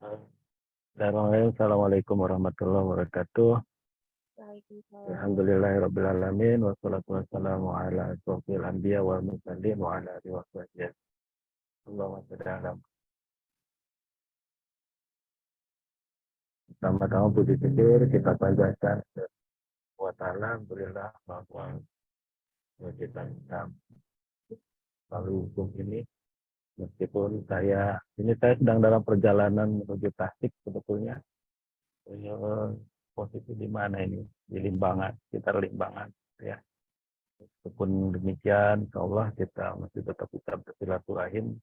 Assalamualaikum warahmatullahi wabarakatuh. Waalaikumsalam. Alhamdulillahirrabbilalamin. Wassalatu wassalamu ala asyrofil anbiya wal mursalin wa ala alihi wa sahbihi. Allahumma shalli ala Muhammad. Pertama-tama puji syukur kita panjatkan wa ta'ala, alhamdulillah bahwa kita bisa lalu hukum ini. Meskipun saya sedang dalam perjalanan menuju Tasik sebetulnya. Posisi di mana ini? Di Limbangan, sekitar Limbangan ya. Meskipun demikian, insyaallah kita masih tetap bisa bersilaturahim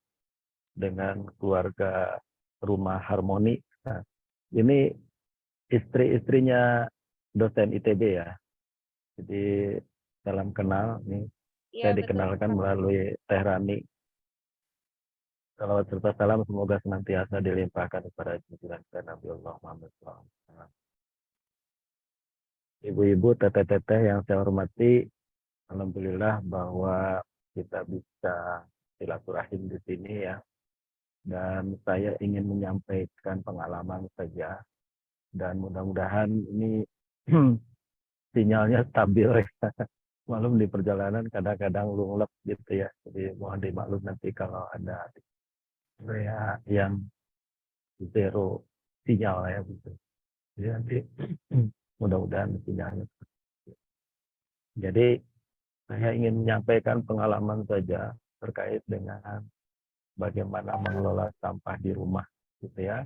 dengan keluarga Rumah Harmoni. Nah, ini istri-istrinya dosen ITB ya. Jadi salam kenal nih. Ya, Saya dikenalkan melalui Teh Rani. Salawat serta salam semoga senantiasa dilimpahkan kepada junjungan Nabi Allah Muhammad SAW. Ibu-ibu, teteh-teteh yang saya hormati, alhamdulillah bahwa kita bisa silaturahim di sini ya. Dan saya ingin menyampaikan pengalaman saja. Dan mudah-mudahan ini sinyalnya stabil ya. Malum di perjalanan kadang-kadang lunglep gitu ya. Jadi mohon dimaklum nanti kalau ada yang zero sinyal ya gitu. Jadi nanti mudah-mudahan sinyalnya. Jadi saya ingin menyampaikan pengalaman saja terkait dengan bagaimana mengelola sampah di rumah gitu ya.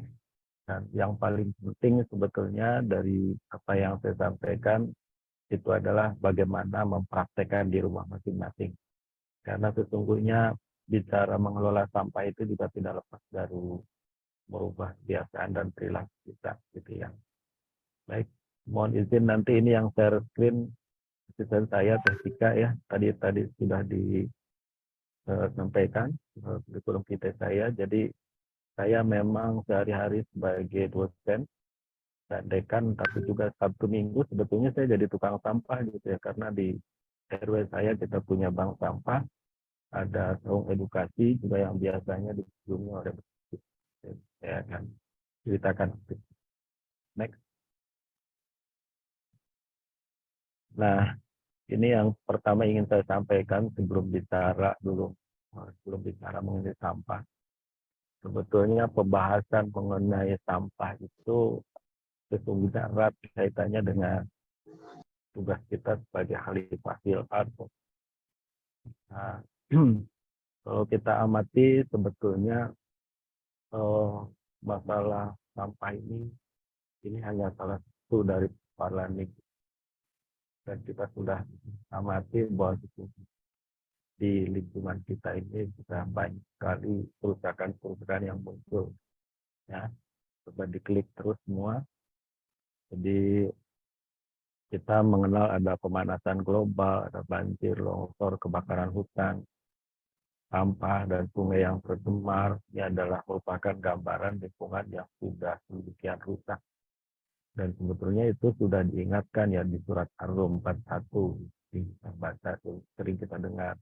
Dan yang paling penting sebetulnya dari apa yang saya sampaikan itu adalah bagaimana mempraktekkan di rumah masing-masing. Karena sesungguhnya bicara mengelola sampah itu juga tidak lepas dari merubah kebiasaan dan perilaku kita gitu ya. Baik, mohon izin nanti ini yang share screen asisten saya Tesika ya. Tadi sudah disampaikan kurikulum kita saya. Jadi saya memang sehari-hari sebagai dosen dan dekan, tapi juga Sabtu Minggu sebetulnya saya jadi tukang sampah gitu ya, karena di RW saya kita punya bank sampah, ada saung edukasi juga yang biasanya dikunjungi oleh saya akan ceritakan. Next. Nah, ini yang pertama ingin saya sampaikan sebelum bicara mengenai sampah. Sebetulnya pembahasan mengenai sampah itu sesungguhnya erat kaitannya dengan tugas kita sebagai khalifah fil ardh. Nah, kalau kita amati sebetulnya masalah sampah ini hanya salah satu dari persoalan dan kita sudah amati bahwa di lingkungan kita ini sudah banyak sekali kerusakan yang muncul ya. Coba diklik terus semua. Jadi kita mengenal ada pemanasan global, ada banjir, longsor, kebakaran hutan, sampah dan sungai yang tercemar. Ini adalah merupakan gambaran lingkungan yang sudah sedemikian rusak. Dan sebetulnya itu sudah diingatkan ya di surat Ar-Rum 41 di baca sering kita dengar.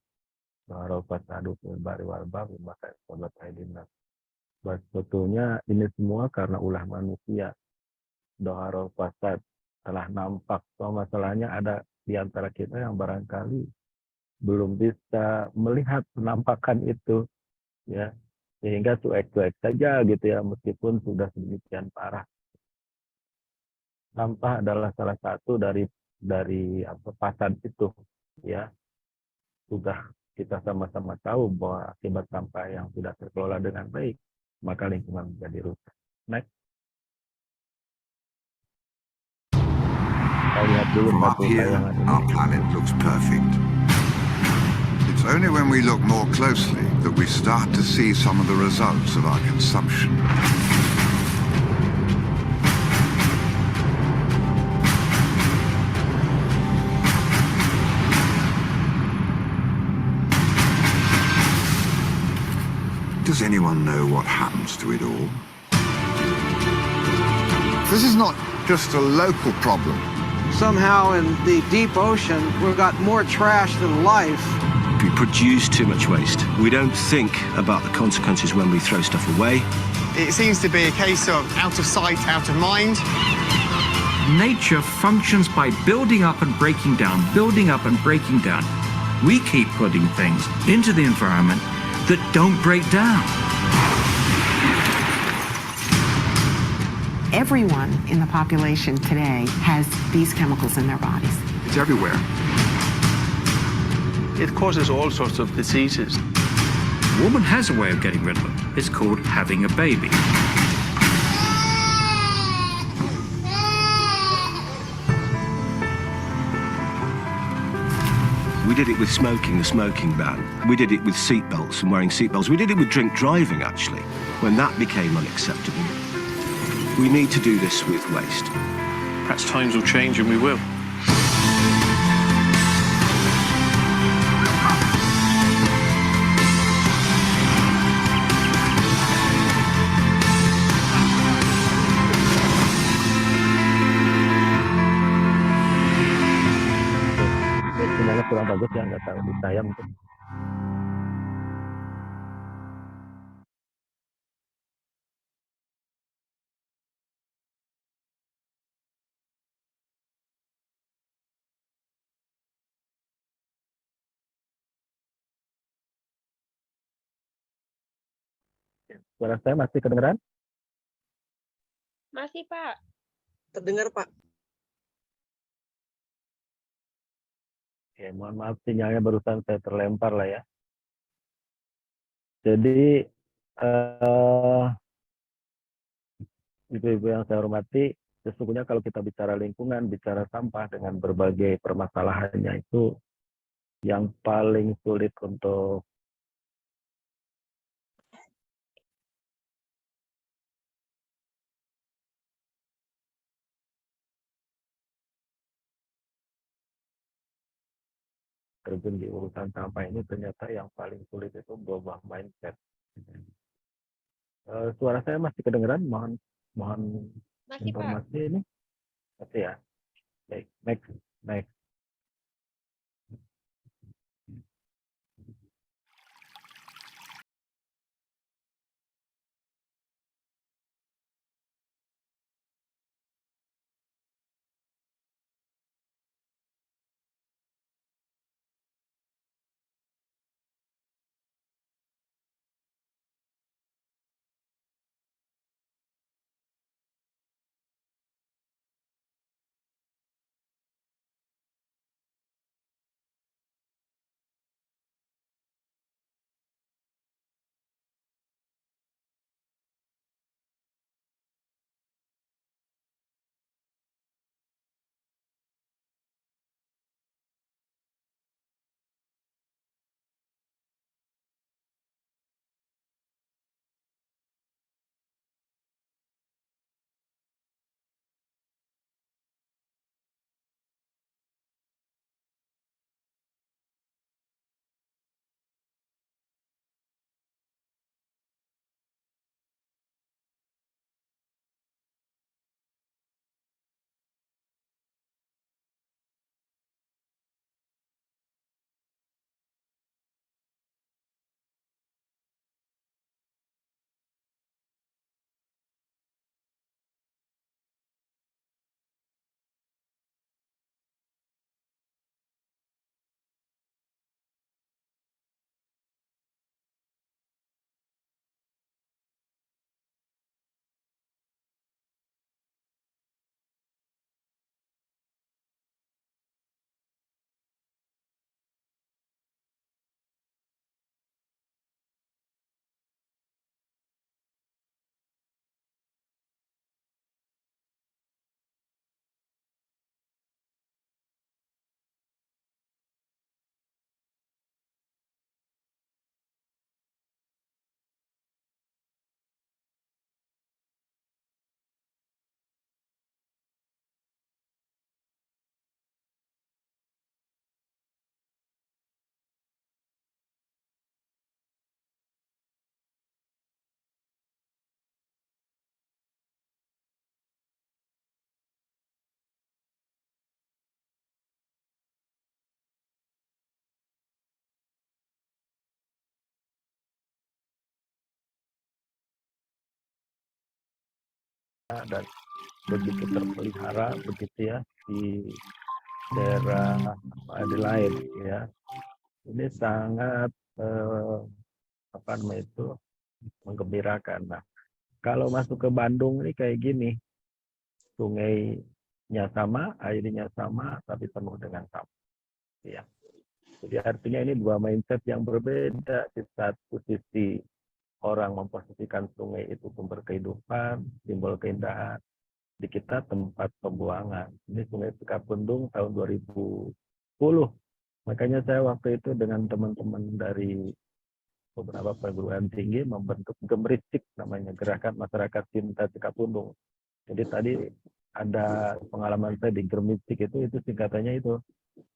Sebetulnya ini semua karena ulah manusia. Doharul fasad telah nampak. So, masalahnya ada di antara kita yang barangkali belum bisa melihat penampakan itu ya, sehingga cuek-cuek saja gitu ya, meskipun sudah sedemikian parah. Sampah adalah salah satu dari fasad itu ya. Sudah kita sama-sama tahu bahwa akibat sampah yang tidak terkelola dengan baik, maka lingkungan menjadi rusak. Next. From up here, our planet looks perfect. It's only when we look more closely that we start to see some of the results of our consumption. Does anyone know what happens to it all? This is not just a local problem. Somehow in the deep ocean, we've got more trash than life. We produce too much waste. We don't think about the consequences when we throw stuff away. It seems to be a case of out of sight, out of mind. Nature functions by building up and breaking down, building up and breaking down. We keep putting things into the environment that don't break down. Everyone in the population today has these chemicals in their bodies. It's everywhere. It causes all sorts of diseases. A woman has a way of getting rid of them. It's called having a baby. We did it with smoking, the smoking ban. We did it with seatbelts and wearing seatbelts. We did it with drink driving, actually, when that became unacceptable. We need to do this with waste. Perhaps times will change and we will. Sinyalnya kurang bagus ya, nggak tahu di saya mungkin. Suara saya masih kedengeran? Masih, Pak. Terdengar, Pak. Oke, mohon maaf sinyalnya barusan saya terlempar lah ya. Jadi ibu-ibu yang saya hormati, sesungguhnya kalau kita bicara lingkungan, bicara sampah dengan berbagai permasalahannya itu yang paling sulit untuk terjun di urusan sampah ini ternyata yang paling sulit itu berubah mindset. Suara saya masih kedengeran? Mohon Masih, Pak. informasi ini. Masih ya. Baik, next. dan begitu terpelihara begitu ya di daerah Adelaide ya. Ini sangat apa namanya itu menggembirakan. Nah, kalau masuk ke Bandung ini kayak gini, sungainya sama, airnya sama, tapi penuh dengan sampah. Ya. Jadi artinya ini dua mindset yang berbeda. Di satu sisi orang memposisikan sungai itu sumber kehidupan, simbol keindahan. Di kita tempat pembuangan. Ini Sungai Cikapundung tahun 2010. Makanya saya waktu itu dengan teman-teman dari beberapa perguruan tinggi membentuk Gemeristik, namanya Gerakan Masyarakat Cinta Cikapundung. Jadi tadi ada pengalaman saya di Gemeristik itu singkatannya itu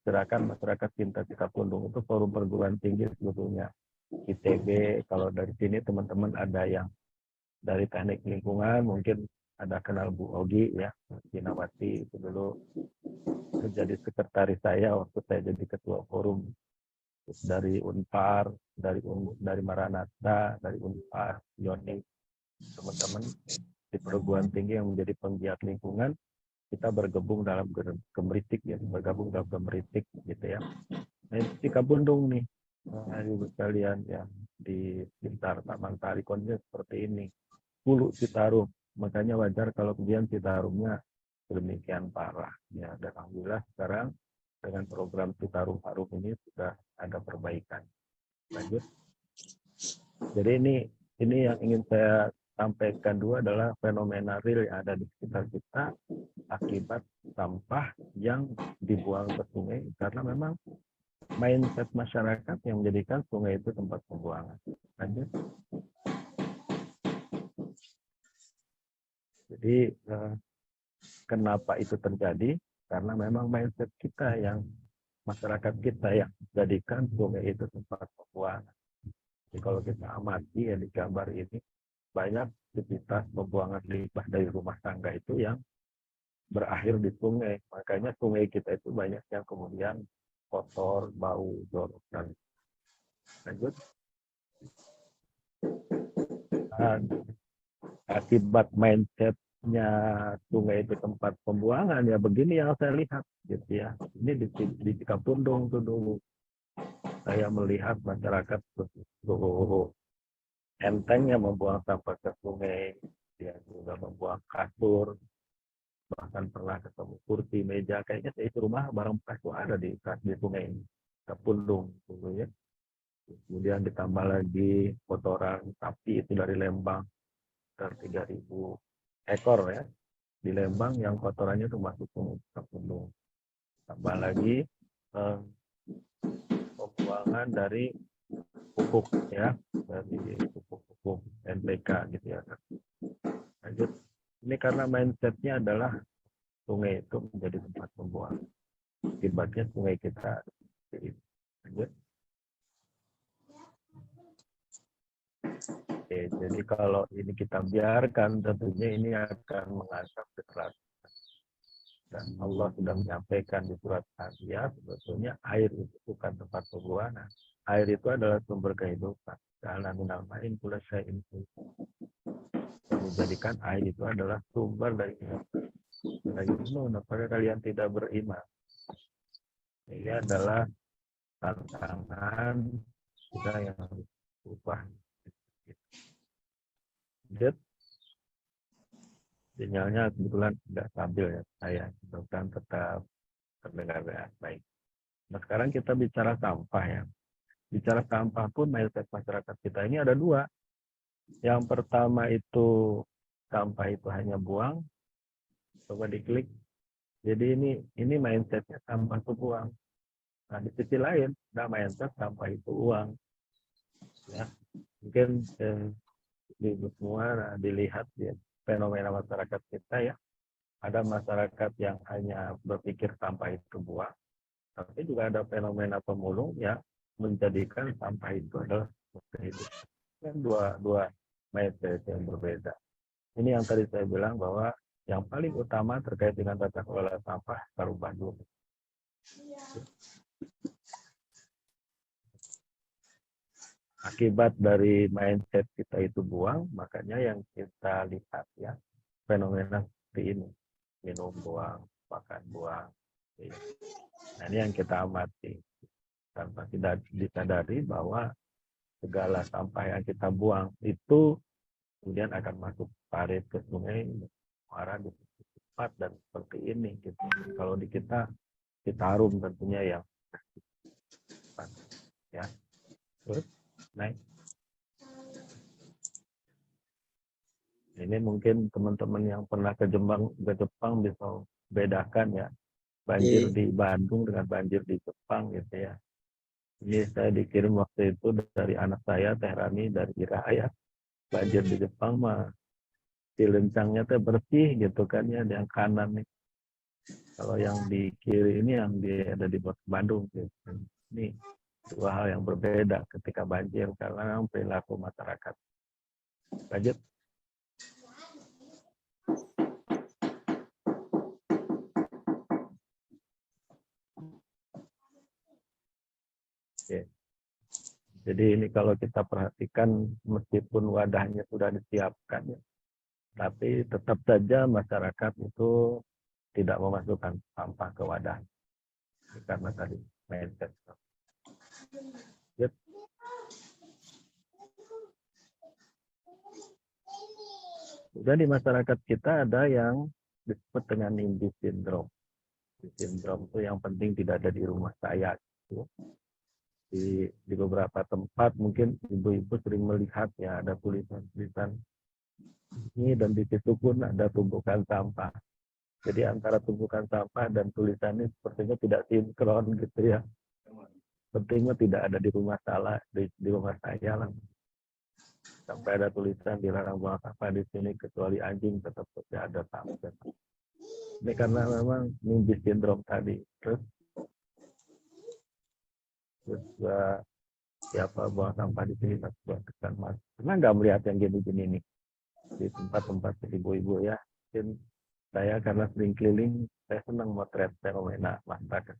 Gerakan Masyarakat Cinta Cikapundung. Itu forum perguruan tinggi sebetulnya. ITB, kalau dari sini teman-teman ada yang dari teknik lingkungan, mungkin ada kenal Bu Ogi ya, Sinawati itu dulu jadi sekretaris saya waktu saya jadi ketua forum. Dari Unpar, dari Maranatha, dari Unpar, Yoni, teman-teman di perguruan tinggi yang menjadi penggiat lingkungan, kita bergabung dalam Gemeristik ya, bergabung dalam Gemeristik gitu ya. Nah, Cikapundung nih, ibu sekalian ya, di sekitar Taman Sari kondisinya seperti ini. Hulu Citarum, makanya wajar kalau kemudian Citarumnya demikian parah ya. Dan alhamdulillah sekarang dengan program Citarum Harum ini sudah ada perbaikan. Lanjut. Jadi ini yang ingin saya sampaikan dua adalah fenomena real yang ada di sekitar kita akibat sampah yang dibuang ke sungai, karena memang mindset masyarakat yang menjadikan sungai itu tempat pembuangan. Lanjut. Jadi kenapa itu terjadi? Karena memang mindset kita yang masyarakat kita yang menjadikan sungai itu tempat pembuangan. Jadi kalau kita amati ya di gambar ini, banyak aktivitas pembuangan limbah dari rumah tangga itu yang berakhir di sungai. Makanya sungai kita itu banyak yang kemudian kotor, bau, jorok, dan lanjut. Dan akibat mindsetnya sungai itu tempat pembuangan ya begini yang saya lihat gitu ya. Ini di Cikapundung tuh dulu saya melihat masyarakat begitu entengnya membuang sampah ke sungai, dia juga membuang kasur, bahkan pernah ketemu kursi, meja, kayaknya seisi rumah barang bekas itu ada di sungai ini, Cikapundung dulu ya. Kemudian ditambah lagi kotoran sapi itu dari Lembang, 3.000 ekor ya di Lembang yang kotorannya itu masuk ke Cikapundung. Tambah lagi pembuangan dari pupuk ya, dari pupuk NPK gitu ya. Lanjut. Ini karena mindsetnya adalah sungai itu menjadi tempat pembuangan. Akibatnya sungai kita lanjut. Oke, jadi kalau ini kita biarkan, tentunya ini akan mengancam keterlambatan. Dan Allah sudah menyampaikan di surat Al-Anbiya, sebetulnya air itu bukan tempat pembuangan. Air itu adalah sumber kehidupan. Karena minal ma'in kula syai'in. Menjadikan air itu adalah sumber dari kehidupan. Apakah kalian tidak beriman? Ini adalah tantangan kita yang berubah. Lihat, sinyalnya kebetulan tidak stabil ya saya, mudah-mudahan tetap terdengar dengan baik. Nah sekarang kita bicara sampah ya. Bicara sampah pun mayoritas masyarakat kita ini ada dua. Yang pertama itu sampah itu hanya buang, coba diklik. Jadi ini mindsetnya sampah itu buang. Nah di sisi lain, ada mindset sampah itu uang. Ya, mungkin di semua dilihat ya fenomena masyarakat kita ya. Ada masyarakat yang hanya berpikir sampah itu buang, tapi juga ada fenomena pemulung yang menjadikan sampah itu adalah kehidupan. Kan dua mindset yang berbeda. Ini yang tadi saya bilang bahwa yang paling utama terkait dengan tata kelola sampah berubah dulu. Akibat dari mindset kita itu buang, makanya yang kita lihat ya, fenomena seperti ini, minum buang, makan buang. Ya. Nah, ini yang kita amati tanpa tidak disadari bahwa segala sampah yang kita buang itu kemudian akan masuk parit ke sungai, muara di tempat dan seperti ini gitu. Kalau di kita Citarum tentunya yang ya. Terus naik. Ini mungkin teman-teman yang pernah ke Jepang bisa bedakan ya, banjir di Bandung dengan banjir di Jepang gitu ya. Ini saya dikirim waktu itu dari anak saya Teh Rani dari Iraya. Banjir di Jepang mah cilencangnya teh bersih gitu kan ya, yang kanan nih. Kalau yang di kiri ini yang ada di Bandung gitu. Ini dua hal yang berbeda ketika banjir karena perilaku masyarakat. Lanjut. Oke. Jadi ini kalau kita perhatikan meskipun wadahnya sudah disiapkan ya, tapi tetap saja masyarakat itu tidak memasukkan sampah ke wadah. Karena tadi mindset. Yep. Sudah di masyarakat kita ada yang disebut dengan NIMBY syndrome. Sindrom itu yang penting tidak ada di rumah saya. Gitu. Di beberapa tempat mungkin ibu-ibu sering melihat ya ada tulisan-tulisan ini dan di situ pun ada tumpukan sampah. Jadi antara tumpukan sampah dan tulisannya sepertinya tidak sinkron gitu ya. Pentingnya tidak ada di rumah di rumah saya lah. Sampai ada tulisan dilarang buang sampah di sini kecuali anjing tetap ada sampah. Ini karena memang NIMBY syndrome tadi. Terus siapa buang sampah di sini tak buang kesan mas. Pernah nggak melihat yang gini-gini nih di tempat-tempat ibu-ibu ya? Mungkin saya karena sering keliling, saya senang motret fenomena masyarakat.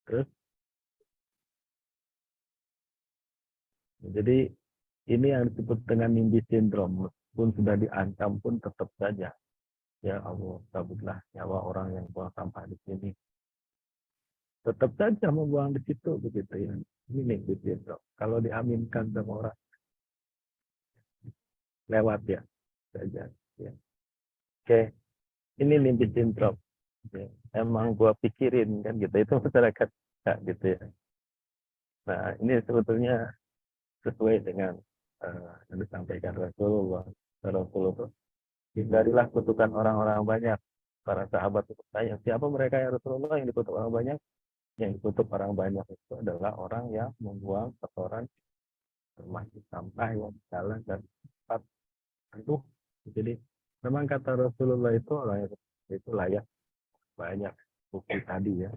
Terus, jadi ini yang disebut dengan NIMBY syndrome. Meskipun sudah diancam pun tetap saja. Ya Allah, cabutlah nyawa orang yang buang sampah di sini. Tetap saja membuang di situ begitu ya. Ini NIMBY syndrome. Kalau diaminkan sama orang lewat ya saja. Ya. Oke, ini NIMBY syndrome. Ya. Emang gua pikirin kan gitu itu masyarakat ya, gitu ya. Nah ini sebetulnya sesuai dengan yang disampaikan Rasulullah. Hindarilah kutukan orang-orang banyak. Para sahabat itu tanya, siapa mereka ya Rasulullah yang dikutuk orang banyak? Yang dikutuk orang banyak itu adalah orang yang membuang kotoran termasuk sampah yang jalan dan tempat penuh. Jadi memang kata Rasulullah itu orang yang itu layak banyak bukti tadi ya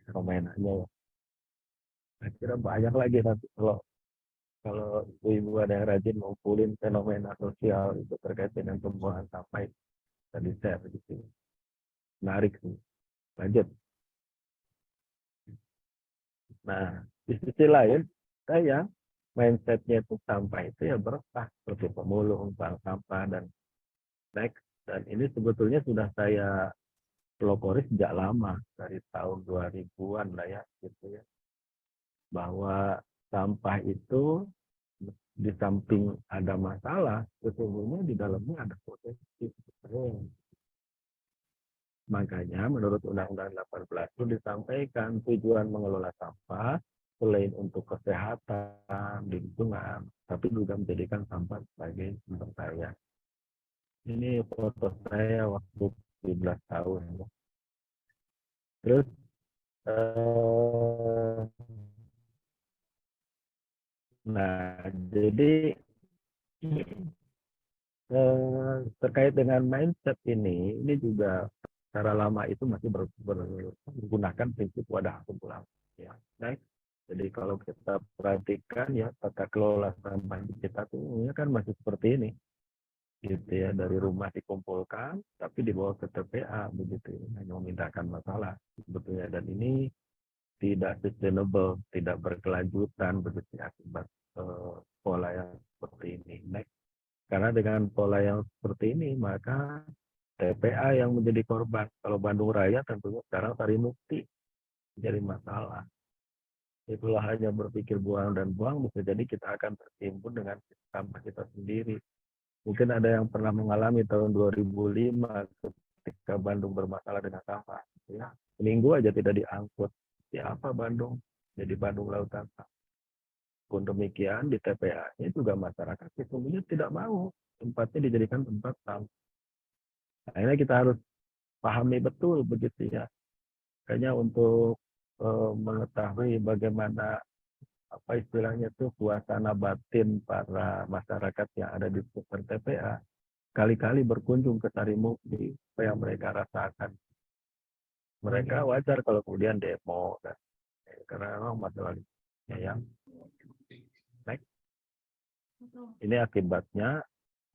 fenomenanya ya. Saya kira banyak lagi nanti kalau ibu-ibu ada yang rajin ngumpulin fenomena sosial itu terkait dengan pembuangan sampah tadi share di sini. Menarik sih. Lanjut. Nah, di sisi lain, saya mindsetnya itu sampah itu ya berkah seperti pemulung, bank sampah dan next. Dan ini sebetulnya sudah saya pelopori sejak lama dari tahun 2000-an lah ya, gitu ya. Bahwa sampah itu di samping ada masalah, sesungguhnya di dalamnya ada potensi. Makanya menurut Undang-Undang 18 itu disampaikan tujuan mengelola sampah selain untuk kesehatan, lingkungan, tapi juga menjadikan sampah sebagai sumber daya. Ini foto saya waktu 17 tahun. Terus nah jadi terkait dengan mindset ini juga cara lama itu masih menggunakan prinsip wadah kumpulan. Ya, baik. Jadi kalau kita perhatikan ya tata kelola sampah kita tuh kan masih seperti ini, gitu ya, dari rumah dikumpulkan, tapi dibawa ke TPA begitu, hanya memindahkan masalah sebetulnya, dan ini tidak sustainable, tidak berkelanjutan begitu akibat pola yang seperti ini. Next. Karena dengan pola yang seperti ini, maka TPA yang menjadi korban. Kalau Bandung Raya tentunya sekarang Sarimukti jadi masalah. Itulah hanya berpikir buang dan buang, bisa jadi kita akan tertimbun dengan sampah kita sendiri. Mungkin ada yang pernah mengalami tahun 2005 ketika Bandung bermasalah dengan sampah. Ya, seminggu aja tidak diangkut. Siapa Bandung? Jadi Bandung Lautan Sampah. Pun demikian di TPA-nya juga masyarakat sesungguhnya tidak mau tempatnya dijadikan tempat sampah. Akhirnya kita harus pahami betul begitu ya. Kayaknya untuk mengetahui bagaimana apa istilahnya itu suasana batin para masyarakat yang ada di sekitar TPA, kali-kali berkunjung ke Sarimukti supaya mereka rasakan. Mereka wajar kalau kemudian demo dan karena memang masalahnya yang baik. Ini akibatnya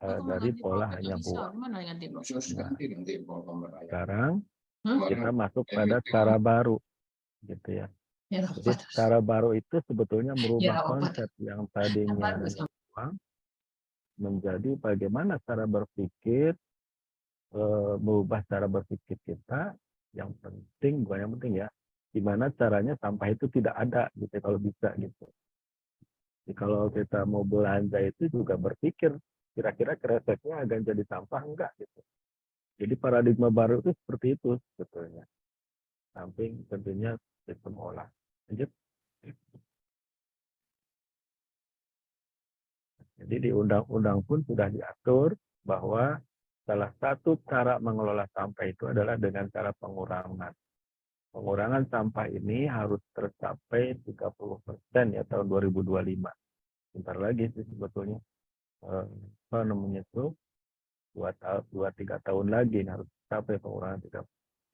dari pola hanya buang. Nah, sekarang kita masuk pada cara baru, gitu ya. Jadi cara baru itu sebetulnya merubah konsep yang tadinya buang menjadi bagaimana cara berpikir, merubah cara berpikir kita. Yang penting, bukan yang penting ya, gimana caranya sampah itu tidak ada, gitu kalau bisa gitu. Jadi kalau kita mau belanja itu juga berpikir kira-kira kreseknya akan jadi sampah enggak gitu. Jadi paradigma baru itu seperti itu sebetulnya. Samping tentunya sistem olah. Lanjut. Jadi di undang-undang pun sudah diatur bahwa salah satu cara mengelola sampah itu adalah dengan cara pengurangan. Pengurangan sampah ini harus tercapai 30% ya tahun 2025. Bentar lagi sih sebetulnya. Apa namanya itu 2-3 tahun lagi harus sampai pengurangan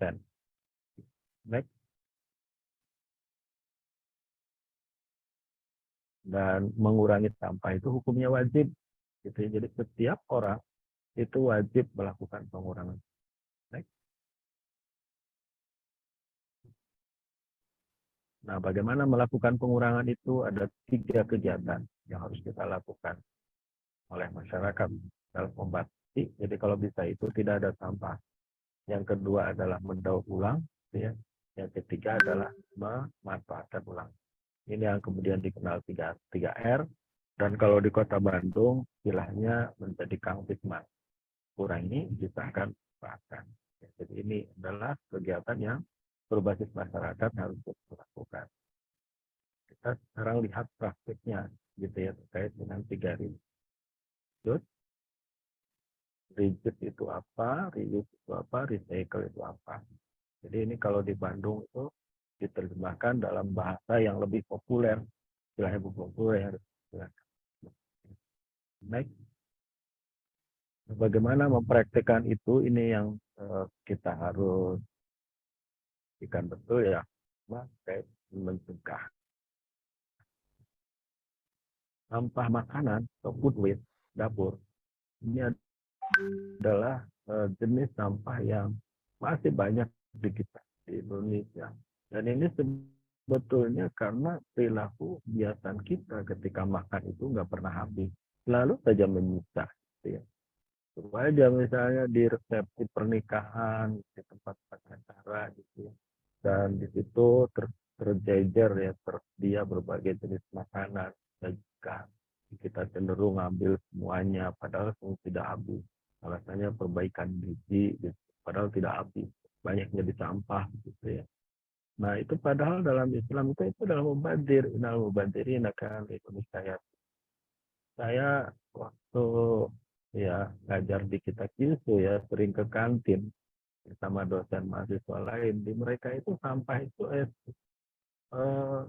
30%. Next. Dan mengurangi sampah itu hukumnya wajib. Gitu. Jadi setiap orang itu wajib melakukan pengurangan. Next. Nah, bagaimana melakukan pengurangan itu? Ada 3 kegiatan yang harus kita lakukan oleh masyarakat dalam membatasi. Jadi kalau bisa itu tidak ada sampah. Yang kedua adalah mendaur ulang. Ya. Yang ketiga adalah memanfaatkan ulang. Ini yang kemudian dikenal 3R. Dan kalau di Kota Bandung, istilahnya menjadi Kang Pikman. Kurangi, pisahkan, manfaatkan. Jadi ini adalah kegiatan yang berbasis masyarakat harus dilakukan. Kita sekarang lihat praktiknya, gitu ya, terkait dengan 3R. Rigid itu apa, reuse itu apa, recycle itu apa. Jadi ini kalau di Bandung itu diterjemahkan dalam bahasa yang lebih populer, istilahnya populer. Baik. Bagaimana mempraktikkan itu, ini yang kita harus ikan betul ya, terkait mencegah sampah makanan atau food waste dapur. Ini adalah jenis sampah yang masih banyak di kita di Indonesia. Dan ini sebetulnya karena perilaku kebiasaan kita ketika makan itu nggak pernah habis, selalu saja menyisa. Gitu ya. Aja misalnya di resepsi pernikahan, di tempat acara gitu ya. Dan di situ terjejer ya, tersedia berbagai jenis makanan. Dan juga kita cenderung ngambil semuanya, padahal tidak habis. Alasannya perbaikan gizi, gitu. Padahal tidak habis. Banyaknya di sampah gitu ya. Nah itu padahal dalam Islam itu adalah mubadzir. Innal mubadzirina kanu Indonesia. Saya waktu ya ngajar di kita Kilsu ya, sering ke kantin bersama dosen mahasiswa lain. Di mereka itu sampah itu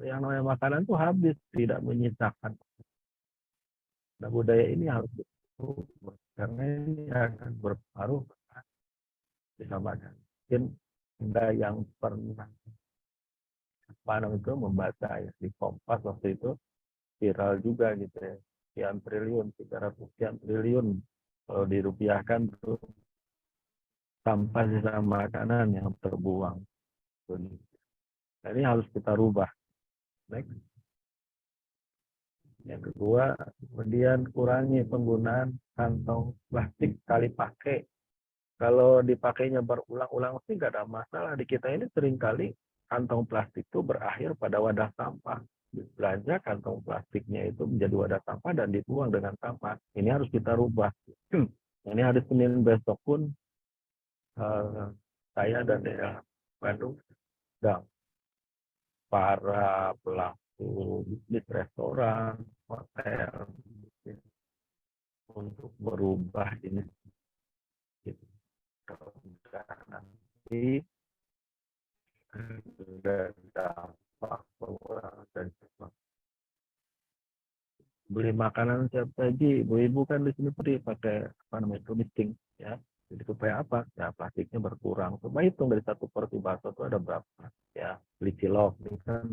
yang namanya makanan tuh habis, tidak menyisakan. Nah budaya ini harus diubah karena ini akan berpengaruh bersama mungkin Anda yang pernah itu membaca ya di Kompas waktu itu viral juga gitu ya, sekian triliun, 300 sekian triliun kalau dirupiahkan tuh sampah sisa makanan yang terbuang. Nah, ini harus kita rubah. Next. Yang kedua, kemudian kurangi penggunaan kantong plastik sekali pakai. Kalau dipakainya berulang-ulang sih nggak ada masalah. Di kita ini seringkali kantong plastik itu berakhir pada wadah sampah. Belanja kantong plastiknya itu menjadi wadah sampah dan dibuang dengan sampah. Ini harus kita rubah. Ini hari Senin besok pun saya dan daerah Bandung sedang para pelaku bisnis restoran, hotel untuk berubah ini. Gitu. Nanti sudah dampak pengurangan dan beli makanan siap saji, ibu-ibu kan di sini beli pakai apa namanya itu misting ya. Jadi supaya apa? Ya plastiknya berkurang. Coba hitung dari satu porsi bakso itu ada berapa? Ya beli cilok, ini kan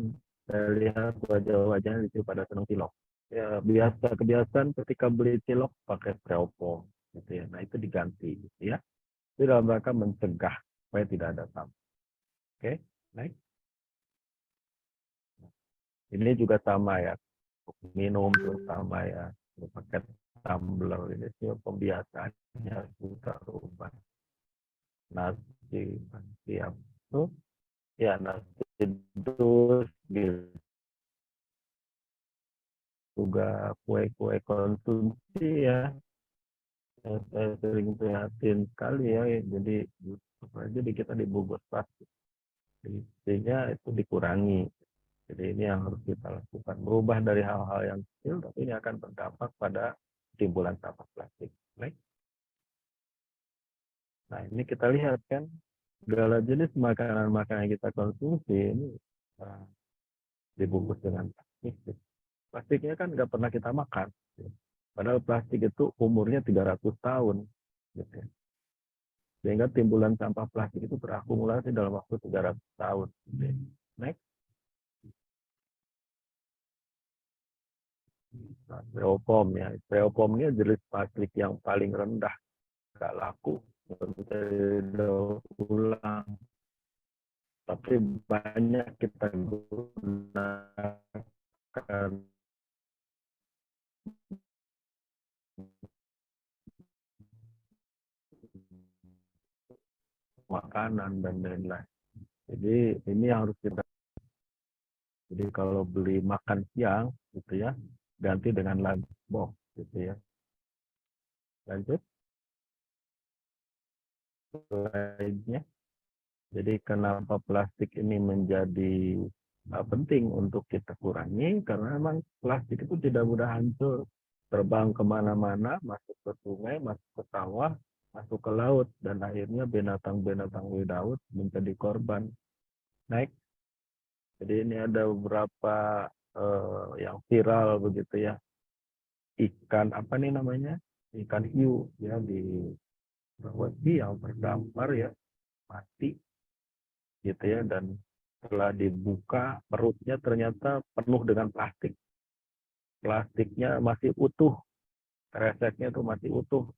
saya lihat wajah-wajahnya di sini pada senang cilok. Ya biasa kebiasaan ketika beli cilok pakai styrofoam gitu ya. Nah itu diganti gitu ya. Itu dalam rangka mencegah supaya tidak ada sampah. Oke, next. Ini juga sama ya. Minum terutama ya. Pakai tumbler ini sih pembiasaannya kita rubah. Nasi siap tuh ya nasi dus gitu. Juga kue-kue konsumsi ya. Saya sering prihatin sekali ya. Jadi kita dibungkus plastik. Intinya itu dikurangi. Jadi ini yang harus kita lakukan. Berubah dari hal-hal yang kecil, tapi ini akan berdampak pada timbulan sampah plastik. Baik. Nah ini kita lihat kan, segala jenis makanan-makanan yang kita konsumsi ini dibungkus dengan plastik. Plastiknya kan nggak pernah kita makan. Padahal plastik itu umurnya 300 tahun. Gitu. Sehingga timbulan sampah plastik itu berakumulasi dalam waktu 300 tahun. Next. Styrofoam ya. Styrofoam ini jenis plastik yang paling rendah. Nggak laku. Bisa ulang. Tapi banyak kita gunakan makanan dan lain-lain. Jadi ini harus kita. Jadi kalau beli makan siang gitu ya, ganti dengan lunch box gitu ya. Lanjut. Slide-nya. Jadi kenapa plastik ini menjadi penting untuk kita kurangi? Karena memang plastik itu tidak mudah hancur. Terbang kemana-mana, masuk ke sungai, masuk ke sawah, masuk ke laut. Dan akhirnya binatang-binatang di laut menjadi korban. Naik. Jadi ini ada beberapa yang viral begitu ya. Ikan apa nih namanya? Ikan hiu ya di Sulawesi yang terdampar ya, mati gitu ya, dan setelah dibuka perutnya ternyata penuh dengan plastik. Plastiknya masih utuh, kreseknya itu masih utuh.